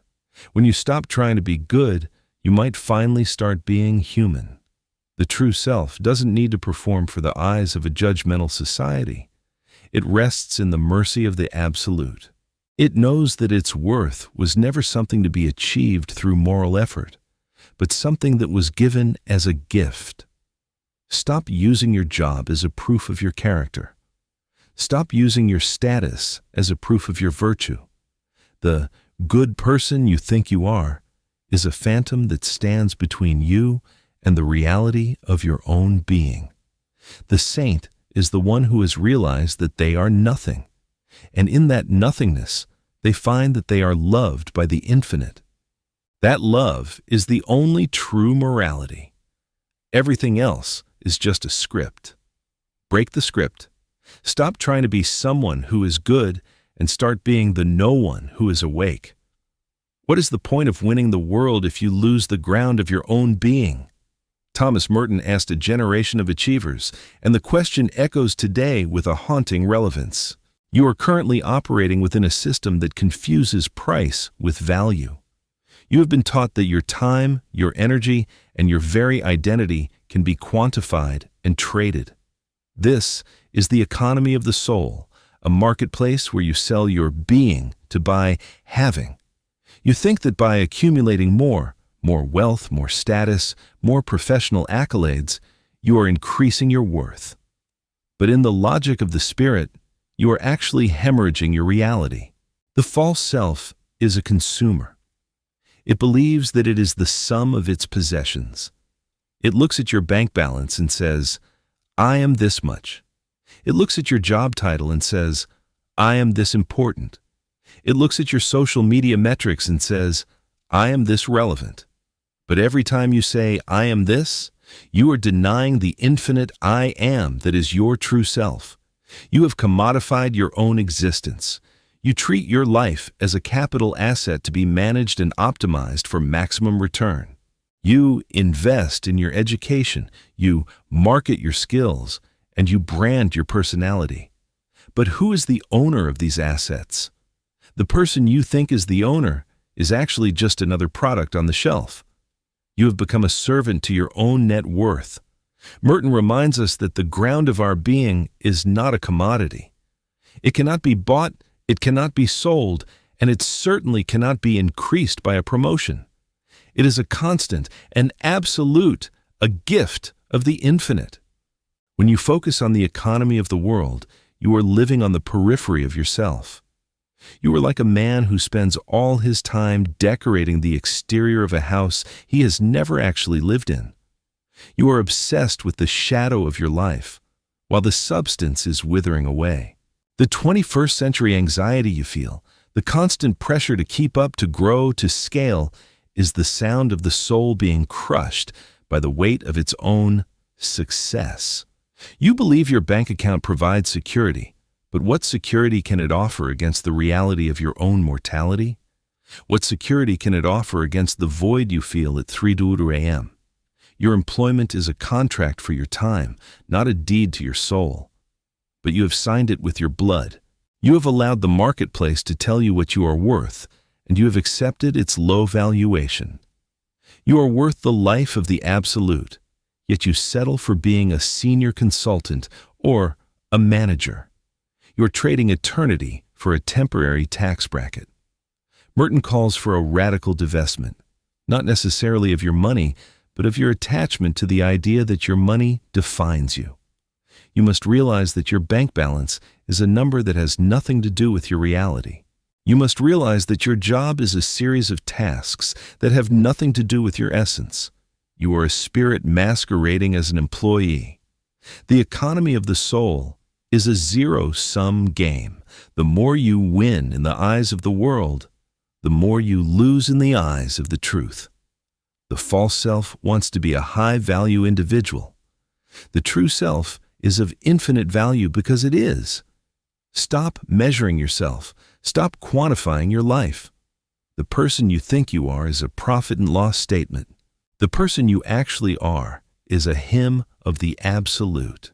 When you stop trying to be good, you might finally start being human. The true self doesn't need to perform for the eyes of a judgmental society. It rests in the mercy of the absolute. It knows that its worth was never something to be achieved through moral effort, but something that was given as a gift. Stop using your job as a proof of your character. Stop using your status as a proof of your virtue. The good person you think you are is a phantom that stands between you and the reality of your own being. The saint is the one who has realized that they are nothing, and in that nothingness, they find that they are loved by the infinite. That love is the only true morality. Everything else is just a script. Break the script. Stop trying to be someone who is good and start being the no one who is awake. What is the point of winning the world if you lose the ground of your own being? Thomas Merton asked a generation of achievers, and the question echoes today with a haunting relevance. You are currently operating within a system that confuses price with value. You have been taught that your time, your energy, and your very identity can be quantified and traded. This is the economy of the soul, a marketplace where you sell your being to buy having. You think that by accumulating more wealth, more status, more professional accolades, you are increasing your worth. But in the logic of the spirit, you are actually hemorrhaging your reality. The false self is a consumer. It believes that it is the sum of its possessions. It looks at your bank balance and says, I am this much. It looks at your job title and says, I am this important. It looks at your social media metrics and says, I am this relevant. But every time you say, I am this, you are denying the infinite I am that is your true self. You have commodified your own existence. You treat your life as a capital asset to be managed and optimized for maximum return. You invest in your education, you market your skills, and you brand your personality. But who is the owner of these assets? The person you think is the owner is actually just another product on the shelf. You have become a servant to your own net worth. Merton reminds us that the ground of our being is not a commodity. It cannot be bought, it cannot be sold, and it certainly cannot be increased by a promotion. It is a constant, an absolute, a gift of the infinite. When you focus on the economy of the world, you are living on the periphery of yourself. You are like a man who spends all his time decorating the exterior of a house he has never actually lived in. You are obsessed with the shadow of your life, while the substance is withering away. The 21st century anxiety you feel, the constant pressure to keep up, to grow, to scale, is the sound of the soul being crushed by the weight of its own success. You believe your bank account provides security, but what security can it offer against the reality of your own mortality? What security can it offer against the void you feel at 3:00 a.m.? Your employment is a contract for your time, not a deed to your soul. But you have signed it with your blood. You have allowed the marketplace to tell you what you are worth, and you have accepted its low valuation. You are worth the life of the absolute, yet you settle for being a senior consultant or a manager. You are trading eternity for a temporary tax bracket. Merton calls for a radical divestment, not necessarily of your money, but of your attachment to the idea that your money defines you. You must realize that your bank balance is a number that has nothing to do with your reality. You must realize that your job is a series of tasks that have nothing to do with your essence. You are a spirit masquerading as an employee. The economy of the soul is a zero-sum game. The more you win in the eyes of the world, the more you lose in the eyes of the truth. The false self wants to be a high-value individual. The true self is of infinite value because it is. Stop measuring yourself. Stop quantifying your life. The person you think you are is a profit and loss statement. The person you actually are is a hymn of the absolute.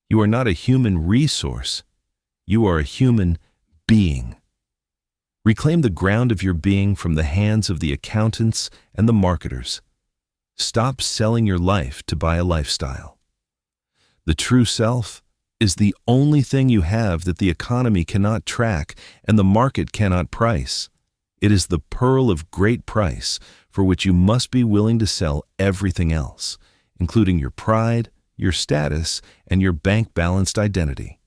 You are not a human resource. You are a human being. Reclaim the ground of your being from the hands of the accountants and the marketers. Stop selling your life to buy a lifestyle. The true self is the only thing you have that the economy cannot track and the market cannot price. It is the pearl of great price for which you must be willing to sell everything else, including your pride, your status, and your bank-balanced identity.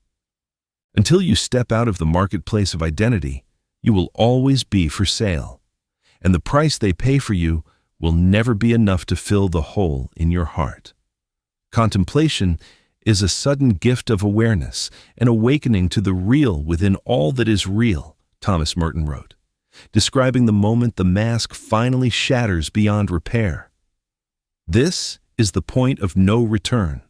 Until you step out of the marketplace of identity, you will always be for sale, and the price they pay for you will never be enough to fill the hole in your heart. Contemplation is a sudden gift of awareness, an awakening to the real within all that is real, Thomas Merton wrote, describing the moment the mask finally shatters beyond repair. This is the point of no return.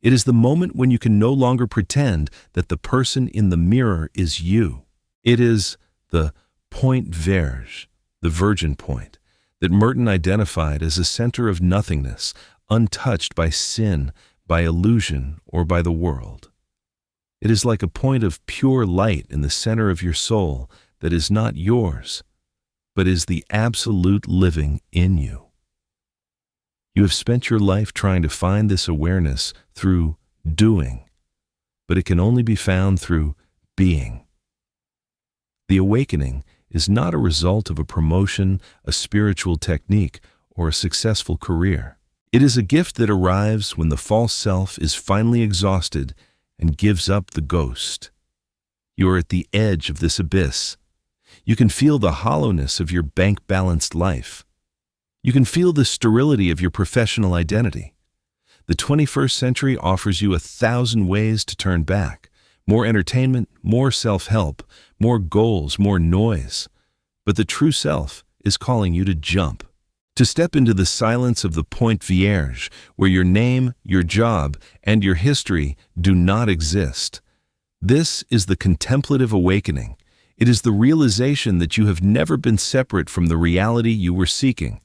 It is the moment when you can no longer pretend that the person in the mirror is you. It is the Point Vierge, the virgin point, that Merton identified as a center of nothingness, untouched by sin, by illusion, or by the world. It is like a point of pure light in the center of your soul that is not yours, but is the absolute living in you. You have spent your life trying to find this awareness through doing, but it can only be found through being. The awakening is not a result of a promotion, a spiritual technique, or a successful career. It is a gift that arrives when the false self is finally exhausted and gives up the ghost. You are at the edge of this abyss. You can feel the hollowness of your bank-balanced life. You can feel the sterility of your professional identity. The 21st century offers you 1,000 ways to turn back. More entertainment, more self-help, more goals, more noise. But the true self is calling you to jump, to step into the silence of the Point Vierge, where your name, your job, and your history do not exist. This is the contemplative awakening. It is the realization that you have never been separate from the reality you were seeking.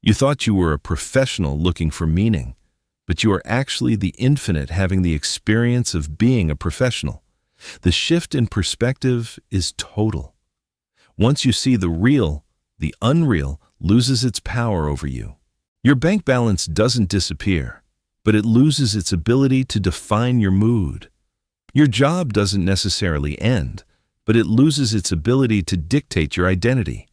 You thought you were a professional looking for meaning, but you are actually the infinite having the experience of being a professional. The shift in perspective is total. Once you see the real, the unreal loses its power over you. Your bank balance doesn't disappear, but it loses its ability to define your mood. Your job doesn't necessarily end, but it loses its ability to dictate your identity.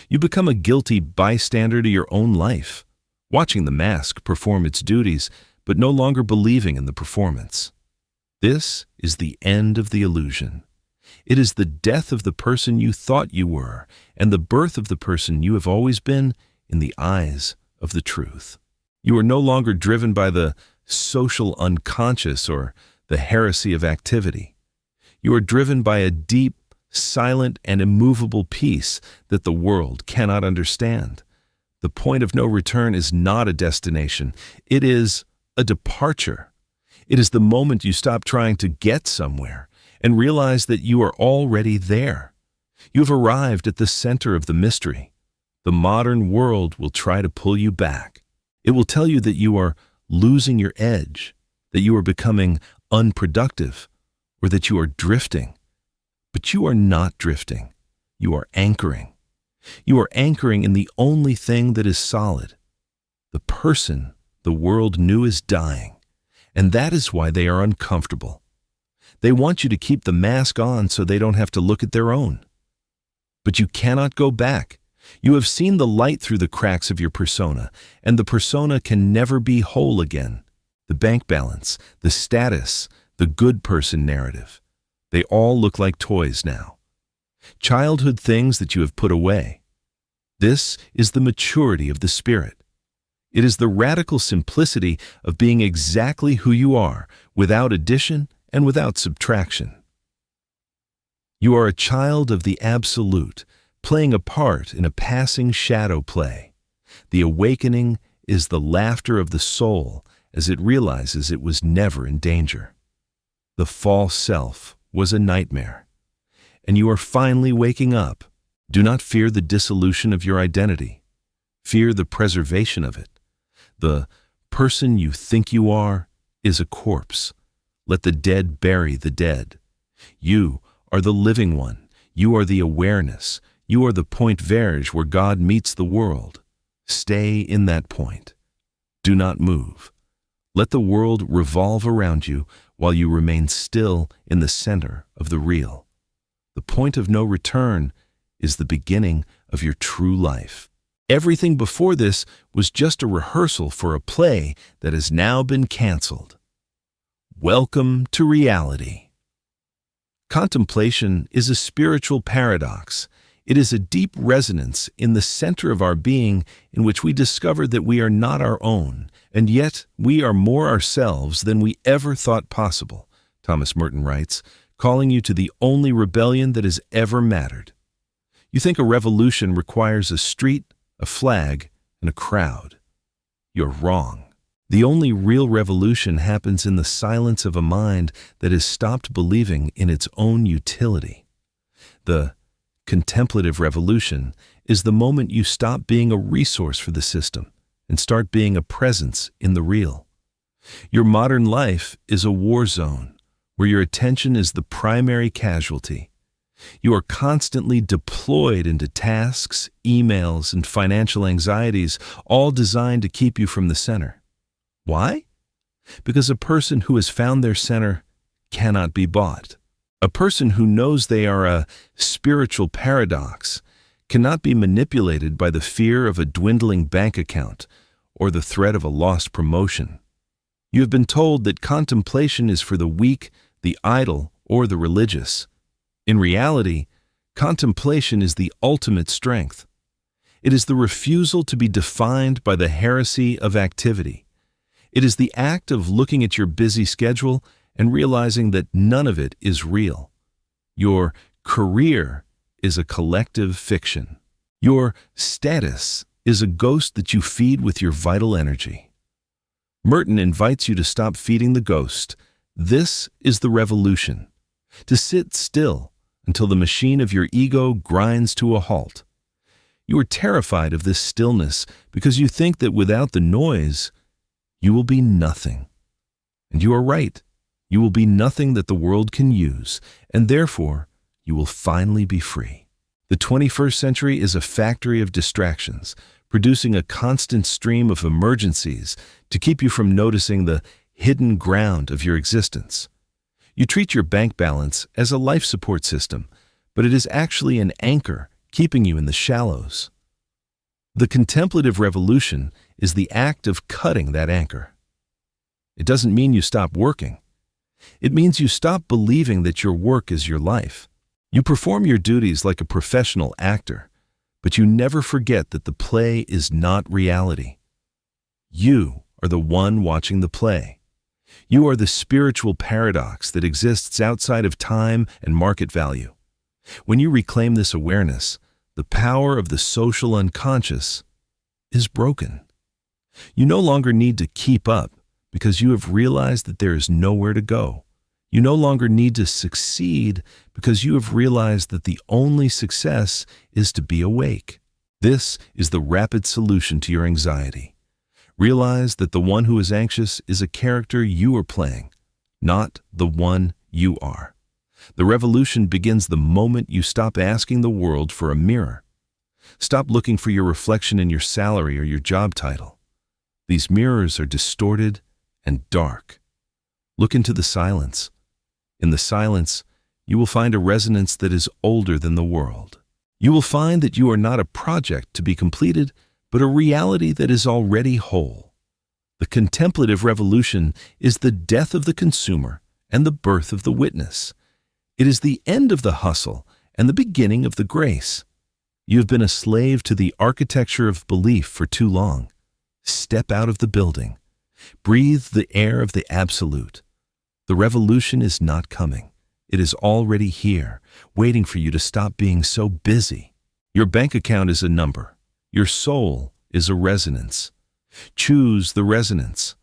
You become a guilty bystander to your own life, watching the mask perform its duties, but no longer believing in the performance. This is the end of the illusion. It is the death of the person you thought you were, and the birth of the person you have always been in the eyes of the truth. You are no longer driven by the social unconscious or the heresy of activity. You are driven by a deep, silent, and immovable peace that the world cannot understand. The point of no return is not a destination. It is a departure. It is the moment you stop trying to get somewhere and realize that you are already there. You have arrived at the center of the mystery. The modern world will try to pull you back. It will tell you that you are losing your edge, that you are becoming unproductive, or that you are drifting. But you are not drifting. You are anchoring. You are anchoring in the only thing that is solid. The person the world knew is dying, and that is why they are uncomfortable. They want you to keep the mask on so they don't have to look at their own. But you cannot go back. You have seen the light through the cracks of your persona, and the persona can never be whole again. The bank balance, the status, the good person narrative, they all look like toys now. Childhood things that you have put away. This is the maturity of the spirit. It is the radical simplicity of being exactly who you are, without addition and without subtraction. You are a child of the absolute, playing a part in a passing shadow play. The awakening is the laughter of the soul as it realizes it was never in danger. The false self was a nightmare, and you are finally waking up. Do not fear the dissolution of your identity. Fear the preservation of it. The person you think you are is a corpse. Let the dead bury the dead. You are the living one. You are the awareness. You are the Point Vierge where God meets the world. Stay in that point. Do not move. Let the world revolve around you while you remain still in the center of the real. The point of no return is the beginning of your true life. Everything before this was just a rehearsal for a play that has now been canceled. Welcome to reality. Contemplation is a spiritual paradox. It is a deep resonance in the center of our being in which we discover that we are not our own, and yet we are more ourselves than we ever thought possible, Thomas Merton writes, calling you to the only rebellion that has ever mattered. You think a revolution requires a street, a flag, and a crowd. You're wrong. The only real revolution happens in the silence of a mind that has stopped believing in its own utility. The contemplative revolution is the moment you stop being a resource for the system and start being a presence in the real. Your modern life is a war zone where your attention is the primary casualty. You are constantly deployed into tasks, emails, and financial anxieties, all designed to keep you from the center. Why? Because a person who has found their center cannot be bought. A person who knows they are a spiritual paradox cannot be manipulated by the fear of a dwindling bank account or the threat of a lost promotion. You have been told that contemplation is for the weak, the idle, or the religious. In reality, contemplation is the ultimate strength. It is the refusal to be defined by the heresy of activity. It is the act of looking at your busy schedule and realizing that none of it is real. Your career is a collective fiction. Your status is a ghost that you feed with your vital energy. Merton invites you to stop feeding the ghost. This is the revolution. To sit still until the machine of your ego grinds to a halt. You are terrified of this stillness because you think that without the noise, you will be nothing. And you are right. You will be nothing that the world can use, and therefore, you will finally be free. The 21st century is a factory of distractions, producing a constant stream of emergencies to keep you from noticing the hidden ground of your existence. You treat your bank balance as a life support system, but it is actually an anchor keeping you in the shallows. The contemplative revolution is the act of cutting that anchor. It doesn't mean you stop working. It means you stop believing that your work is your life. You perform your duties like a professional actor, but you never forget that the play is not reality. You are the one watching the play. You are the spiritual paradox that exists outside of time and market value. When you reclaim this awareness, the power of the social unconscious is broken. You no longer need to keep up because you have realized that there is nowhere to go. You no longer need to succeed because you have realized that the only success is to be awake. This is the rapid solution to your anxiety. Realize that the one who is anxious is a character you are playing, not the one you are. The revolution begins the moment you stop asking the world for a mirror. Stop looking for your reflection in your salary or your job title. These mirrors are distorted and dark. Look into the silence. In the silence, you will find a resonance that is older than the world. You will find that you are not a project to be completed, but a reality that is already whole. The contemplative revolution is the death of the consumer and the birth of the witness. It is the end of the hustle and the beginning of the grace. You have been a slave to the architecture of belief for too long. Step out of the building. Breathe the air of the absolute. The revolution is not coming. It is already here, waiting for you to stop being so busy. Your bank account is a number. Your soul is a resonance. Choose the resonance.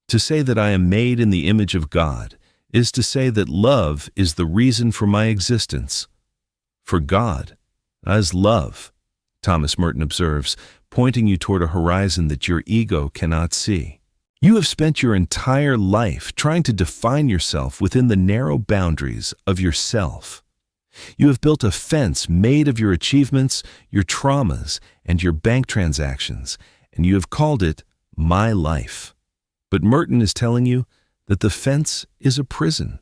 To say that I am made in the image of God is to say that love is the reason for my existence. For God is love, Thomas Merton observes, pointing you toward a horizon that your ego cannot see. You have spent your entire life trying to define yourself within the narrow boundaries of yourself. You have built a fence made of your achievements, your traumas, and your bank transactions, and you have called it my life. But Merton is telling you that the fence is a prison.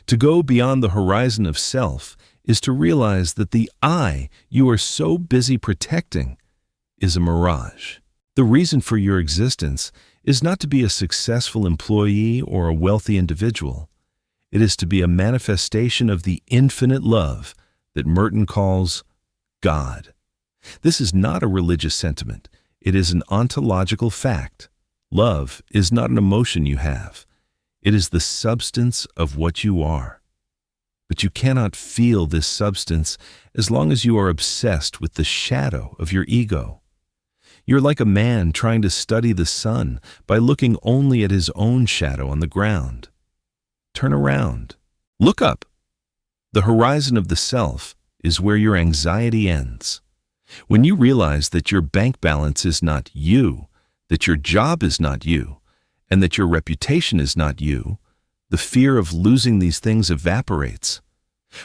To go beyond the horizon of self is to realize that the I you are so busy protecting is a mirage. The reason for your existence is not to be a successful employee or a wealthy individual. It is to be a manifestation of the infinite love that Merton calls God. This is not a religious sentiment. It is an ontological fact. Love is not an emotion you have. It is the substance of what you are. But you cannot feel this substance as long as you are obsessed with the shadow of your ego. You're like a man trying to study the sun by looking only at his own shadow on the ground. Turn around. Look up. The horizon of the self is where your anxiety ends. When you realize that your bank balance is not you, that your job is not you, and that your reputation is not you, the fear of losing these things evaporates.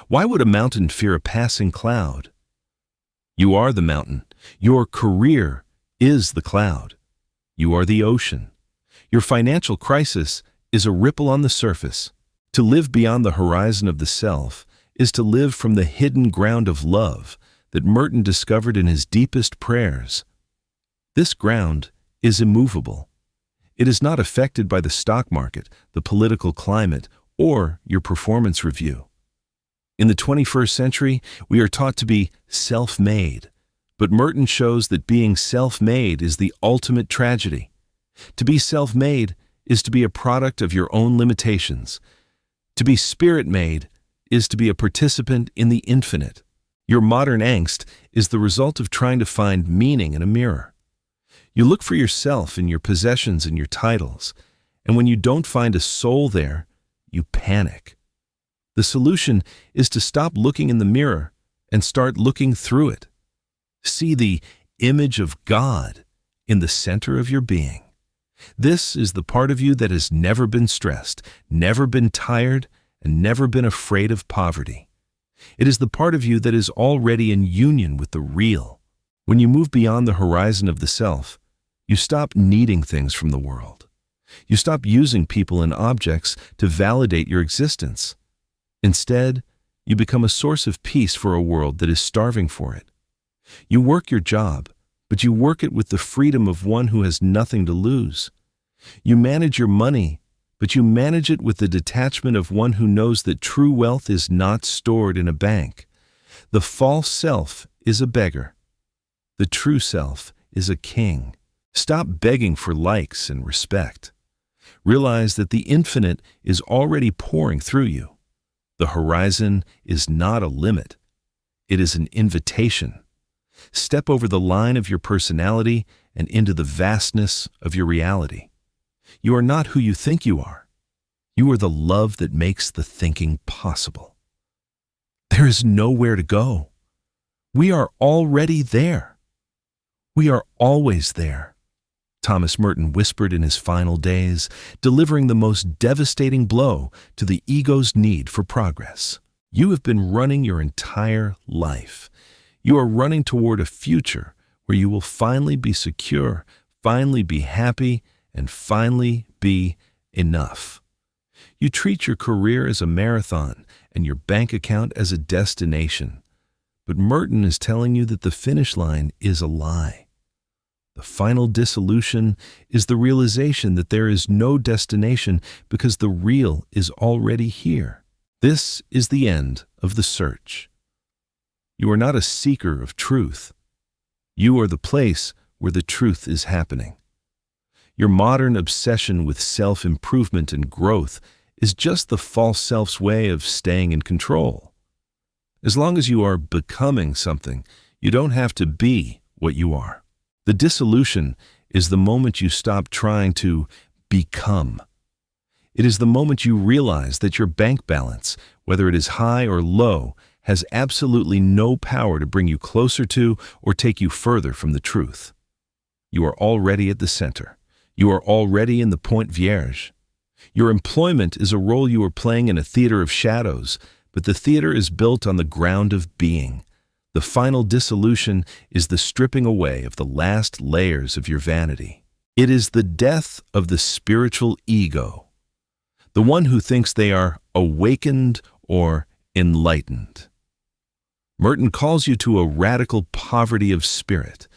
Why would a mountain fear a passing cloud? You are the mountain. Your career is the cloud. You are the ocean. Your financial crisis is a ripple on the surface. To live beyond the horizon of the self is to live from the hidden ground of love that Merton discovered in his deepest prayers. This ground is immovable. It is not affected by the stock market, the political climate, or your performance review. In the 21st century, we are taught to be self-made, but Merton shows that being self-made is the ultimate tragedy. To be self-made is to be a product of your own limitations. To be spirit-made is to be a participant in the infinite. Your modern angst is the result of trying to find meaning in a mirror. You look for yourself in your possessions and your titles, and when you don't find a soul there, you panic. The solution is to stop looking in the mirror and start looking through it. See the image of God in the center of your being. This is the part of you that has never been stressed, never been tired, and never been afraid of poverty. It is the part of you that is already in union with the real. When you move beyond the horizon of the self, you stop needing things from the world. You stop using people and objects to validate your existence. Instead, you become a source of peace for a world that is starving for it. You work your job, but you work it with the freedom of one who has nothing to lose. You manage your money, but you manage it with the detachment of one who knows that true wealth is not stored in a bank. The false self is a beggar. The true self is a king. Stop begging for likes and respect. Realize that the infinite is already pouring through you. The horizon is not a limit. It is an invitation. Step over the line of your personality and into the vastness of your reality. You are not who you think you are. You are the love that makes the thinking possible. There is nowhere to go. We are already there. We are always there. Thomas Merton whispered in his final days, delivering the most devastating blow to the ego's need for progress. You have been running your entire life. You are running toward a future where you will finally be secure, finally be happy, and finally be enough. You treat your career as a marathon and your bank account as a destination. But Merton is telling you that the finish line is a lie. The final dissolution is the realization that there is no destination because the real is already here. This is the end of the search. You are not a seeker of truth. You are the place where the truth is happening. Your modern obsession with self-improvement and growth is just the false self's way of staying in control. As long as you are becoming something, you don't have to be what you are. The dissolution is the moment you stop trying to become. It is the moment you realize that your bank balance, whether it is high or low, has absolutely no power to bring you closer to or take you further from the truth. You are already at the center. You are already in the Point Vierge. Your employment is a role you are playing in a theater of shadows, but the theater is built on the ground of being. The final dissolution is the stripping away of the last layers of your vanity. It is the death of the spiritual ego, the one who thinks they are awakened or enlightened. Merton calls you to a radical poverty of spirit,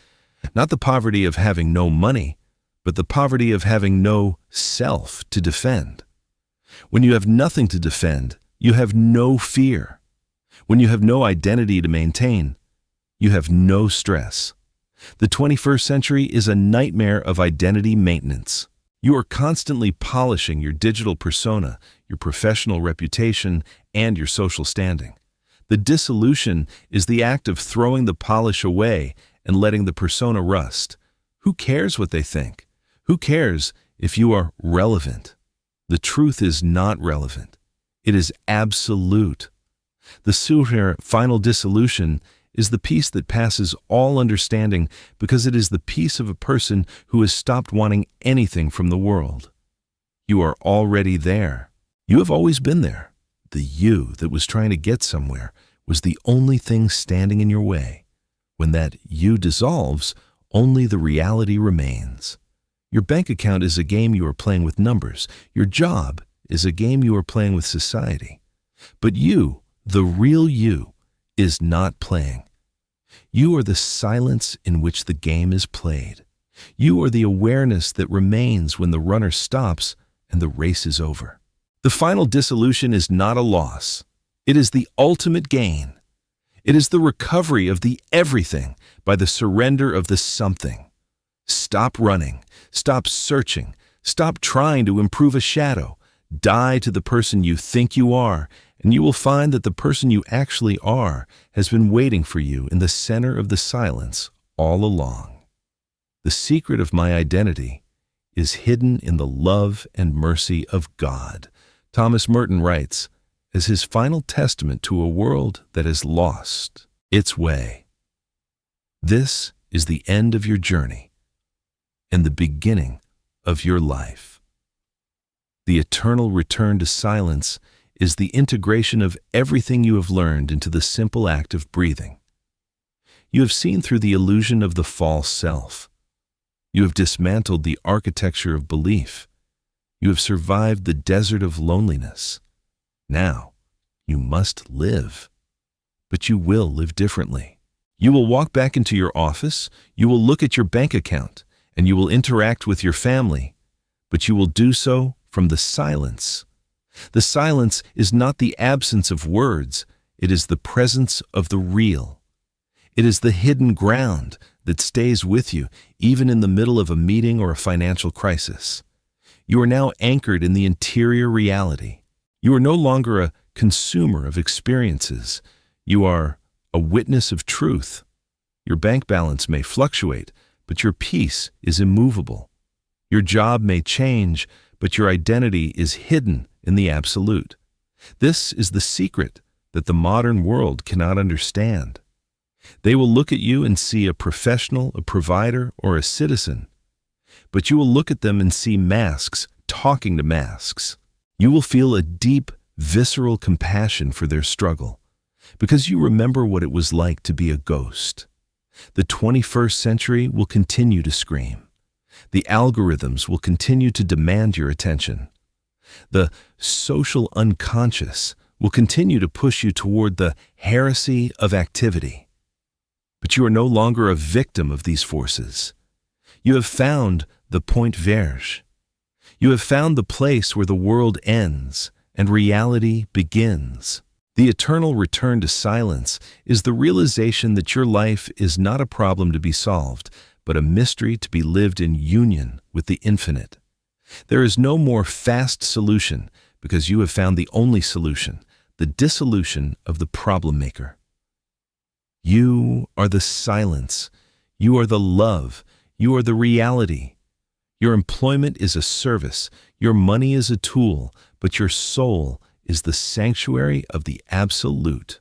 not the poverty of having no money, but the poverty of having no self to defend. When you have nothing to defend, you have no fear. When you have no identity to maintain, you have no stress. The 21st century is a nightmare of identity maintenance. You are constantly polishing your digital persona, your professional reputation, and your social standing. The dissolution is the act of throwing the polish away and letting the persona rust. Who cares what they think? Who cares if you are relevant? The truth is not relevant. It is absolute. The final dissolution is the peace that passes all understanding because it is the peace of a person who has stopped wanting anything from the world. You are already there. You have always been there. The you that was trying to get somewhere was the only thing standing in your way. When that you dissolves, only the reality remains. Your bank account is a game you are playing with numbers. Your job is a game you are playing with society. But you, the real you, is not playing. You are the silence in which the game is played. You are the awareness that remains when the runner stops and the race is over. The final dissolution is not a loss. It is the ultimate gain. It is the recovery of the everything by the surrender of the something. Stop running. Stop searching. Stop trying to improve a shadow. Die to the person you think you are, and you will find that the person you actually are has been waiting for you in the center of the silence all along. The secret of my identity is hidden in the love and mercy of God, Thomas Merton writes, as his final testament to a world that has lost its way. This is the end of your journey and the beginning of your life. The eternal return to silence is the integration of everything you have learned into the simple act of breathing. You have seen through the illusion of the false self. You have dismantled the architecture of belief. You have survived the desert of loneliness. Now, you must live. But you will live differently. You will walk back into your office, you will look at your bank account, and you will interact with your family. But you will do so from the silence. The silence is not the absence of words, it is the presence of the real. It is the hidden ground that stays with you, even in the middle of a meeting or a financial crisis. You are now anchored in the interior reality. You are no longer a consumer of experiences. You are a witness of truth. Your bank balance may fluctuate, but your peace is immovable. Your job may change, but your identity is hidden in the absolute. This is the secret that the modern world cannot understand. They will look at you and see a professional, a provider, or a citizen. But you will look at them and see masks talking to masks. You will feel a deep, visceral compassion for their struggle, because you remember what it was like to be a ghost. The 21st century will continue to scream. The algorithms will continue to demand your attention. The social unconscious will continue to push you toward the heresy of activity. But you are no longer a victim of these forces. You have found the Point Vierge. You have found the place where the world ends and reality begins. The eternal return to silence is the realization that your life is not a problem to be solved, but a mystery to be lived in union with the infinite. There is no more fast solution because you have found the only solution, the dissolution of the problem maker. You are the silence. You are the love. You are the reality. Your employment is a service. Your money is a tool, but your soul is the sanctuary of the absolute.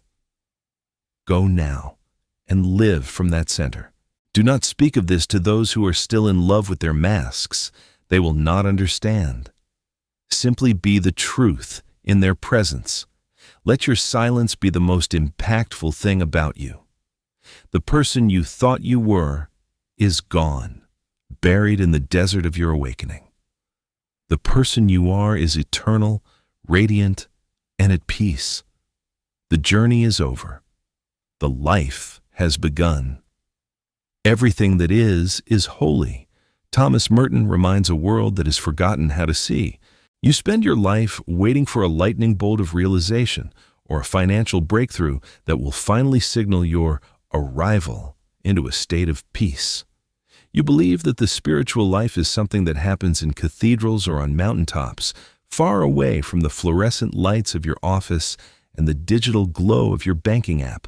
Go now and live from that center. Do not speak of this to those who are still in love with their masks. They will not understand. Simply be the truth in their presence. Let your silence be the most impactful thing about you. The person you thought you were is gone, buried in the desert of your awakening. The person you are is eternal, radiant, and at peace. The journey is over. The life has begun. Everything that is holy. Thomas Merton reminds a world that has forgotten how to see. You spend your life waiting for a lightning bolt of realization or a financial breakthrough that will finally signal your arrival into a state of peace. You believe that the spiritual life is something that happens in cathedrals or on mountaintops, far away from the fluorescent lights of your office and the digital glow of your banking app.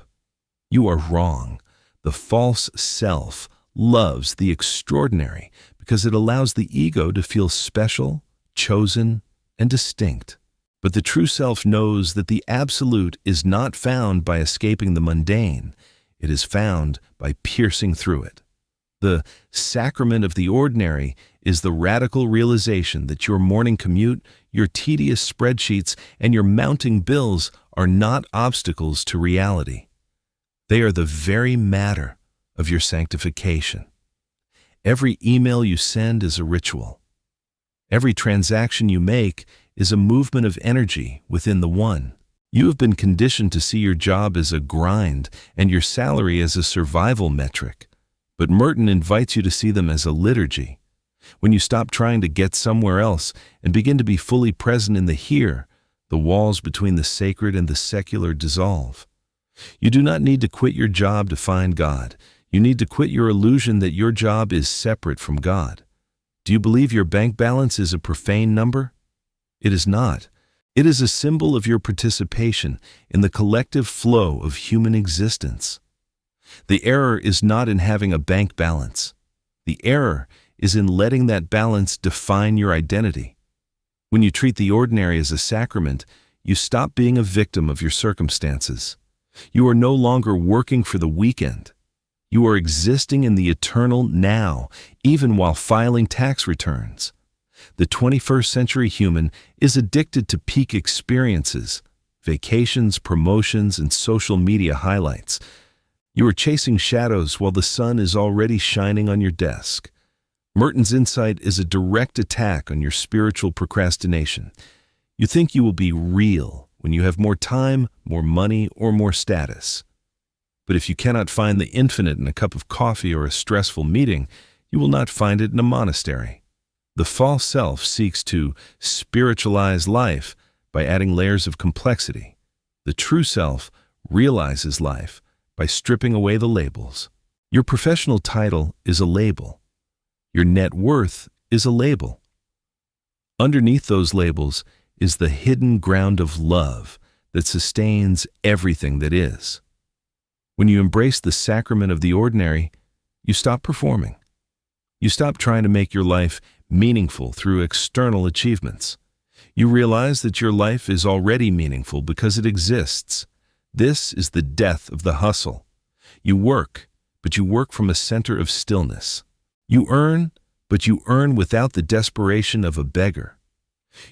You are wrong. The false self loves the extraordinary because it allows the ego to feel special, chosen, and distinct. But the true self knows that the absolute is not found by escaping the mundane. It is found by piercing through it. The sacrament of the ordinary is the radical realization that your morning commute, your tedious spreadsheets, and your mounting bills are not obstacles to reality. They are the very matter of your sanctification. Every email you send is a ritual. Every transaction you make is a movement of energy within the one. You have been conditioned to see your job as a grind and your salary as a survival metric. But Merton invites you to see them as a liturgy. When you stop trying to get somewhere else and begin to be fully present in the here, the walls between the sacred and the secular dissolve. You do not need to quit your job to find God. You need to quit your illusion that your job is separate from God. Do you believe your bank balance is a profane number? It is not. It is a symbol of your participation in the collective flow of human existence. The error is not in having a bank balance. The error is in letting that balance define your identity. When you treat the ordinary as a sacrament, you stop being a victim of your circumstances. You are no longer working for the weekend. You are existing in the eternal now, even while filing tax returns. The 21st century human is addicted to peak experiences, vacations, promotions, and social media highlights. You are chasing shadows while the sun is already shining on your desk. Merton's insight is a direct attack on your spiritual procrastination. You think you will be real when you have more time, more money, or more status. But if you cannot find the infinite in a cup of coffee or a stressful meeting, you will not find it in a monastery. The false self seeks to spiritualize life by adding layers of complexity. The true self realizes life by stripping away the labels. Your professional title is a label. Your net worth is a label. Underneath those labels is the hidden ground of love that sustains everything that is. When you embrace the sacrament of the ordinary, you stop performing. You stop trying to make your life meaningful through external achievements. You realize that your life is already meaningful because it exists. This is the death of the hustle. You work, but you work from a center of stillness. You earn, but you earn without the desperation of a beggar.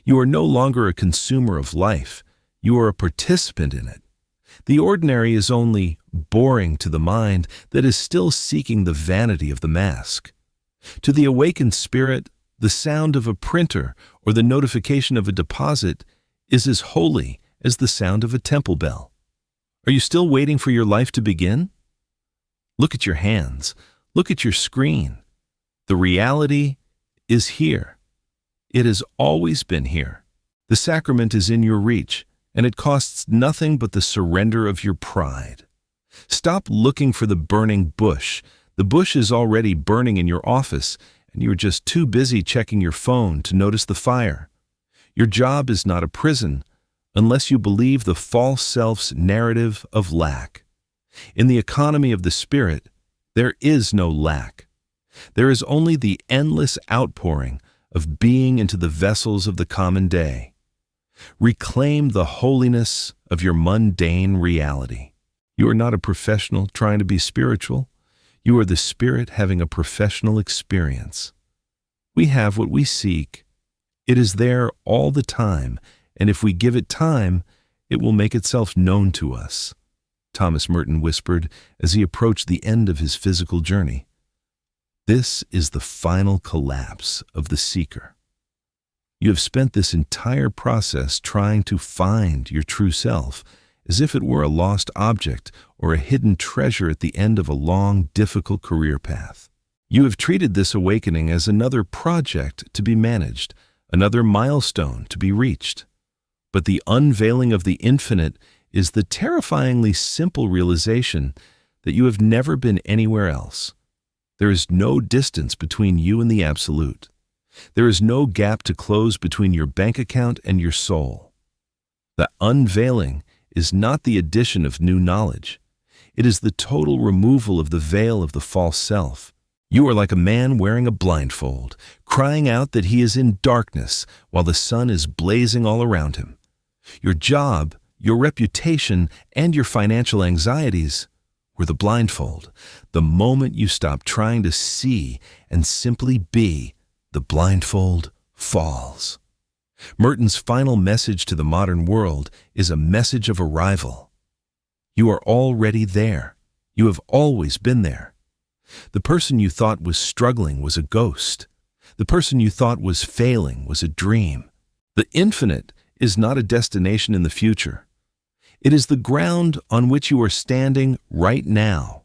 You are no longer a consumer of life. You are a participant in it. The ordinary is only boring to the mind that is still seeking the vanity of the mask. To the awakened spirit, the sound of a printer or the notification of a deposit is as holy as the sound of a temple bell. Are you still waiting for your life to begin? Look at your hands. Look at your screen. The reality is here. It has always been here. The sacrament is in your reach, and it costs nothing but the surrender of your pride. Stop looking for the burning bush. The bush is already burning in your office, and you're just too busy checking your phone to notice the fire. Your job is not a prison unless you believe the false self's narrative of lack. In the economy of the spirit, there is no lack. There is only the endless outpouring of being into the vessels of the common day. Reclaim the holiness of your mundane reality. You are not a professional trying to be spiritual. You are the spirit having a professional experience. We have what we seek. It is there all the time, and if we give it time, it will make itself known to us, Thomas Merton whispered as he approached the end of his physical journey. This is the final collapse of the seeker. You have spent this entire process trying to find your true self, as if it were a lost object or a hidden treasure at the end of a long, difficult career path. You have treated this awakening as another project to be managed, another milestone to be reached. But the unveiling of the infinite is the terrifyingly simple realization that you have never been anywhere else. There is no distance between you and the absolute. There is no gap to close between your bank account and your soul. The unveiling is not the addition of new knowledge. It is the total removal of the veil of the false self. You are like a man wearing a blindfold, crying out that he is in darkness while the sun is blazing all around him. Your job, your reputation, and your financial anxieties were the blindfold. The moment you stop trying to see and simply be, the blindfold falls. Merton's final message to the modern world is a message of arrival. You are already there. You have always been there. The person you thought was struggling was a ghost. The person you thought was failing was a dream. The infinite is not a destination in the future. It is the ground on which you are standing right now.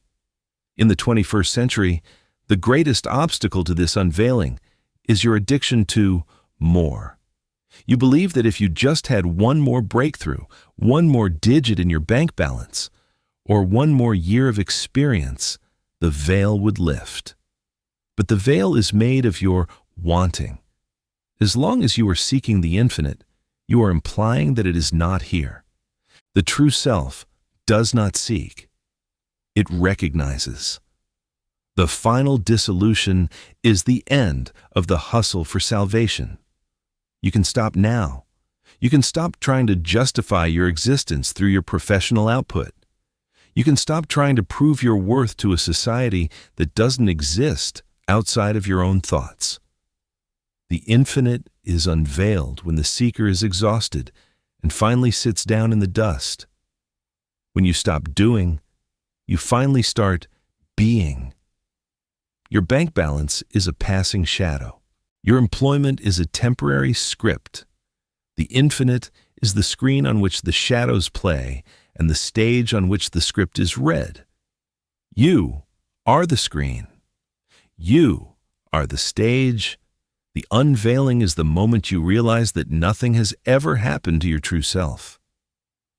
In the 21st century, the greatest obstacle to this unveiling is your addiction to more. You believe that if you just had one more breakthrough, one more digit in your bank balance, or one more year of experience, the veil would lift. But the veil is made of your wanting. As long as you are seeking the infinite, you are implying that it is not here. The true self does not seek. It recognizes. The final dissolution is the end of the hustle for salvation. You can stop now. You can stop trying to justify your existence through your professional output. You can stop trying to prove your worth to a society that doesn't exist outside of your own thoughts. The infinite is unveiled when the seeker is exhausted and finally sits down in the dust. When you stop doing, you finally start being. Your bank balance is a passing shadow. Your employment is a temporary script. The infinite is the screen on which the shadows play and the stage on which the script is read. You are the screen. You are the stage. The unveiling is the moment you realize that nothing has ever happened to your true self.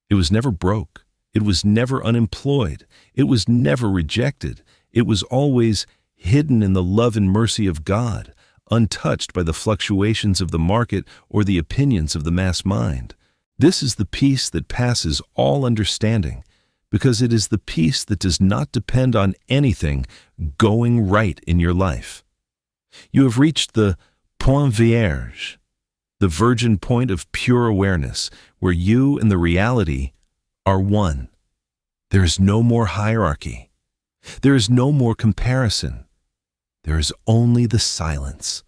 It was never broke. It was never unemployed. It was never rejected. It was always hidden in the love and mercy of God, untouched by the fluctuations of the market or the opinions of the mass mind. This is the peace that passes all understanding, because it is the peace that does not depend on anything going right in your life. You have reached the Point Vierge, the virgin point of pure awareness, where you and the reality are one. There is no more hierarchy. There is no more comparison. There is only the silence.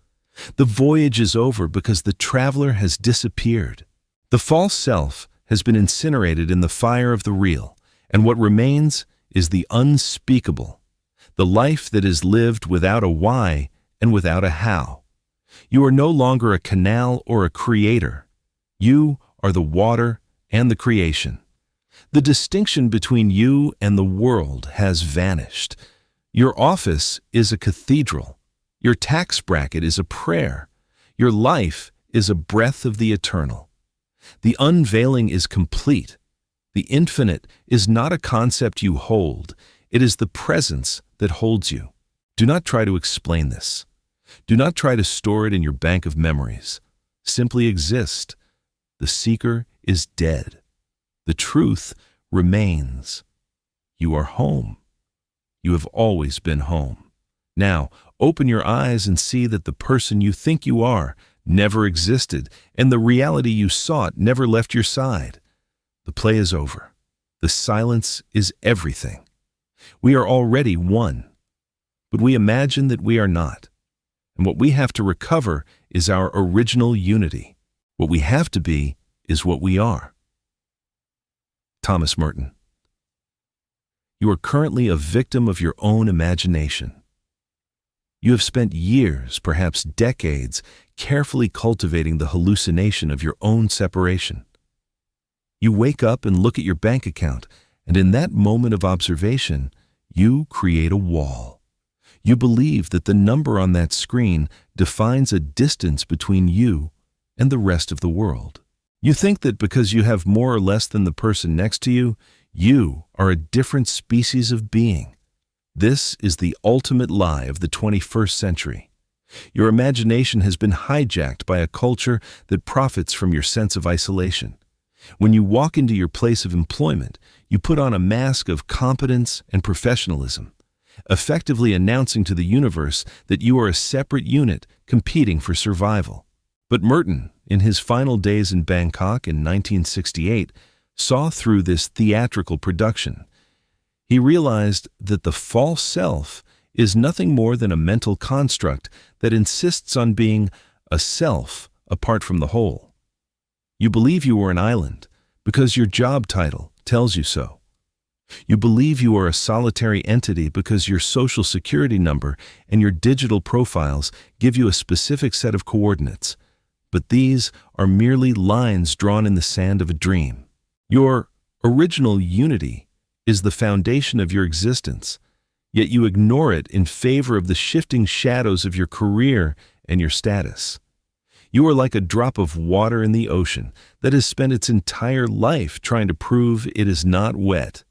The voyage is over because the traveler has disappeared. The false self has been incinerated in the fire of the real, and what remains is the unspeakable, the life that is lived without a why and without a how. You are no longer a canal or a creator. You are the water and the creation. The distinction between you and the world has vanished. Your office is a cathedral. Your tax bracket is a prayer. Your life is a breath of the eternal. The unveiling is complete. The infinite is not a concept you hold. It is the presence that holds you. Do not try to explain this. Do not try to store it in your bank of memories. Simply exist. The seeker is dead. The truth remains. You are home. You have always been home. Now, open your eyes and see that the person you think you are never existed, and the reality you sought never left your side. The play is over. The silence is everything. We are already one, but we imagine that we are not. And what we have to recover is our original unity. What we have to be is what we are. Thomas Merton. You are currently a victim of your own imagination. You have spent years, perhaps decades, carefully cultivating the hallucination of your own separation. You wake up and look at your bank account, and in that moment of observation, you create a wall. You believe that the number on that screen defines a distance between you and the rest of the world. You think that because you have more or less than the person next to you, you are a different species of being. This is the ultimate lie of the 21st century. Your imagination has been hijacked by a culture that profits from your sense of isolation. When you walk into your place of employment, you put on a mask of competence and professionalism, effectively announcing to the universe that you are a separate unit competing for survival. But Merton, in his final days in Bangkok in 1968, saw through this theatrical production. He realized that the false self is nothing more than a mental construct that insists on being a self apart from the whole. You believe you are an island because your job title tells you so. You believe you are a solitary entity because your social security number and your digital profiles give you a specific set of coordinates. But these are merely lines drawn in the sand of a dream. Your original unity is the foundation of your existence, yet you ignore it in favor of the shifting shadows of your career and your status. You are like a drop of water in the ocean that has spent its entire life trying to prove it is not wet.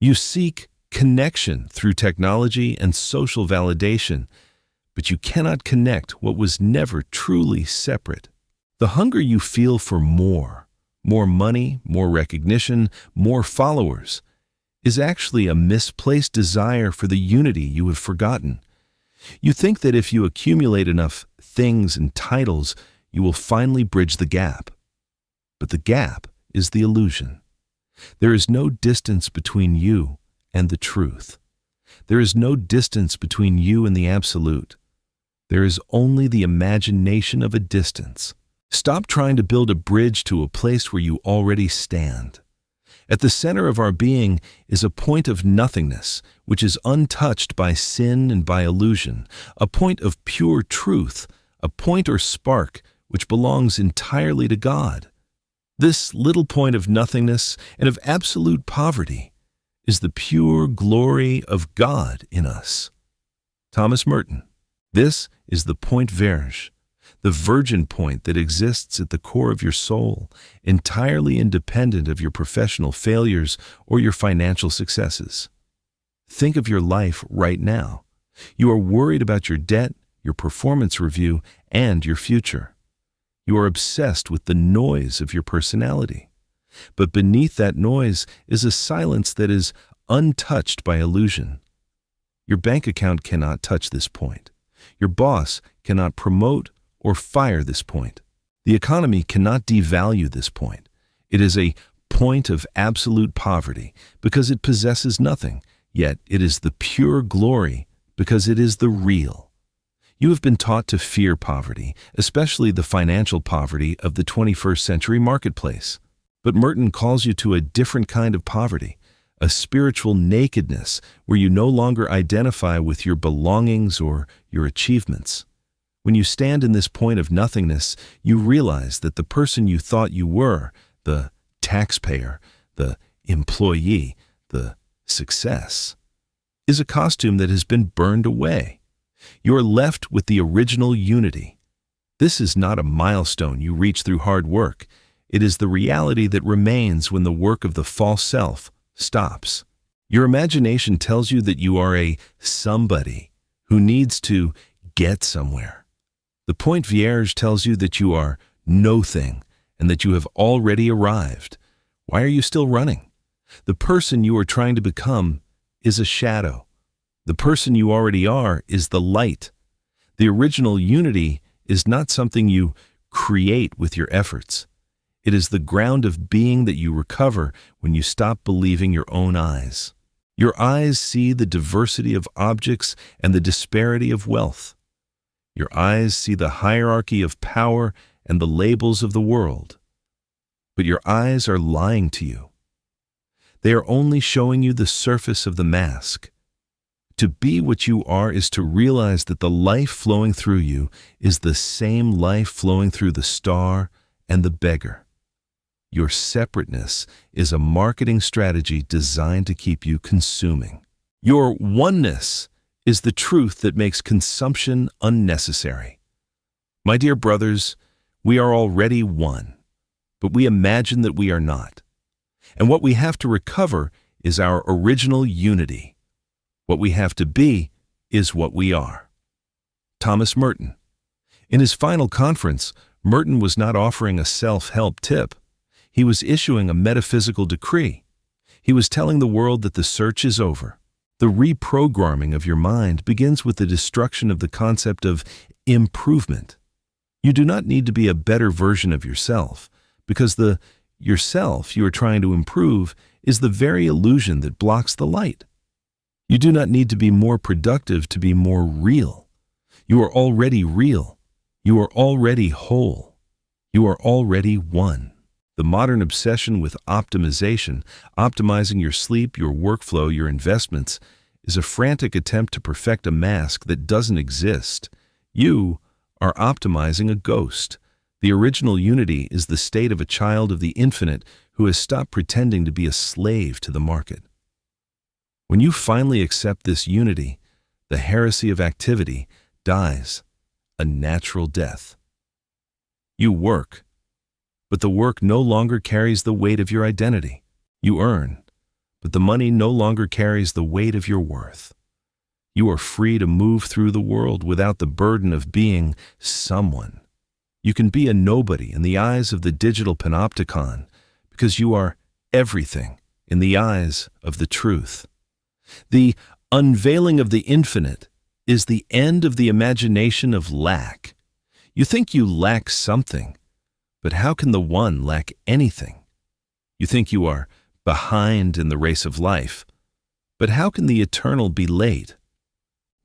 You seek connection through technology and social validation, but you cannot connect what was never truly separate. The hunger you feel for more money, more recognition, more followers, is actually a misplaced desire for the unity you have forgotten. You think that if you accumulate enough things and titles, you will finally bridge the gap. But the gap is the illusion. There is no distance between you and the truth. There is no distance between you and the absolute. There is only the imagination of a distance. Stop trying to build a bridge to a place where you already stand. At the center of our being is a point of nothingness, which is untouched by sin and by illusion, a point of pure truth, a point or spark which belongs entirely to God. This little point of nothingness and of absolute poverty is the pure glory of God in us. Thomas Merton. This is the Point Vierge, the virgin point that exists at the core of your soul, entirely independent of your professional failures or your financial successes. Think of your life right now. You are worried about your debt, your performance review, and your future. You are obsessed with the noise of your personality. But beneath that noise is a silence that is untouched by illusion. Your bank account cannot touch this point. Your boss cannot promote or fire this point. The economy cannot devalue this point. It is a point of absolute poverty because it possesses nothing, yet it is the pure glory because it is the real. You have been taught to fear poverty, especially the financial poverty of the 21st century marketplace. But Merton calls you to a different kind of poverty, a spiritual nakedness where you no longer identify with your belongings or your achievements. When you stand in this point of nothingness, you realize that the person you thought you were, the taxpayer, the employee, the success, is a costume that has been burned away. You're left with the original unity. This is not a milestone you reach through hard work. It is the reality that remains when the work of the false self stops. Your imagination tells you that you are a somebody who needs to get somewhere. The Point Vierge tells you that you are no thing and that you have already arrived. Why are you still running? The person you are trying to become is a shadow. The person you already are is the light. The original unity is not something you create with your efforts. It is the ground of being that you recover when you stop believing your own eyes. Your eyes see the diversity of objects and the disparity of wealth. Your eyes see the hierarchy of power and the labels of the world. But your eyes are lying to you. They are only showing you the surface of the mask. To be what you are is to realize that the life flowing through you is the same life flowing through the star and the beggar. Your separateness is a marketing strategy designed to keep you consuming. Your oneness is the truth that makes consumption unnecessary. My dear brothers, we are already one, but we imagine that we are not. And what we have to recover is our original unity. What we have to be is what we are. Thomas Merton. In his final conference, Merton was not offering a self-help tip. He was issuing a metaphysical decree. He was telling the world that the search is over. The reprogramming of your mind begins with the destruction of the concept of improvement. You do not need to be a better version of yourself, because the yourself you are trying to improve is the very illusion that blocks the light. You do not need to be more productive to be more real. You are already real. You are already whole. You are already one. The modern obsession with optimization, optimizing your sleep, your workflow, your investments, is a frantic attempt to perfect a mask that doesn't exist. You are optimizing a ghost. The original unity is the state of a child of the infinite who has stopped pretending to be a slave to the market. When you finally accept this unity, the heresy of activity dies a natural death. You work, but the work no longer carries the weight of your identity. You earn, but the money no longer carries the weight of your worth. You are free to move through the world without the burden of being someone. You can be a nobody in the eyes of the digital panopticon because you are everything in the eyes of the truth. The unveiling of the infinite is the end of the imagination of lack. You think you lack something, but how can the one lack anything? You think you are behind in the race of life, but how can the eternal be late?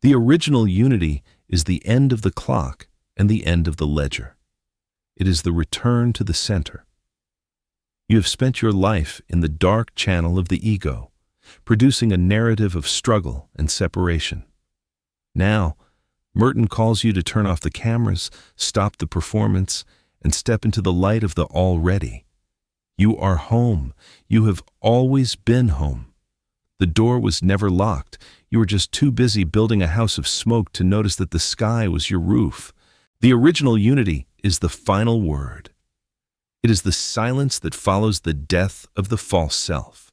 The original unity is the end of the clock and the end of the ledger. It is the return to the center. You have spent your life in the dark channel of the ego, producing a narrative of struggle and separation. Now, Merton calls you to turn off the cameras, stop the performance, and step into the light of the already. You are home. You have always been home. The door was never locked. You were just too busy building a house of smoke to notice that the sky was your roof. The original unity is the final word. It is the silence that follows the death of the false self.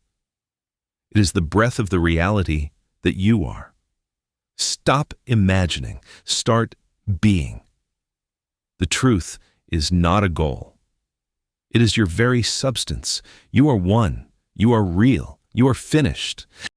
It is the breath of the reality that you are. Stop imagining. Start being. The truth is not a goal. It is your very substance. You are one. You are real. You are finished.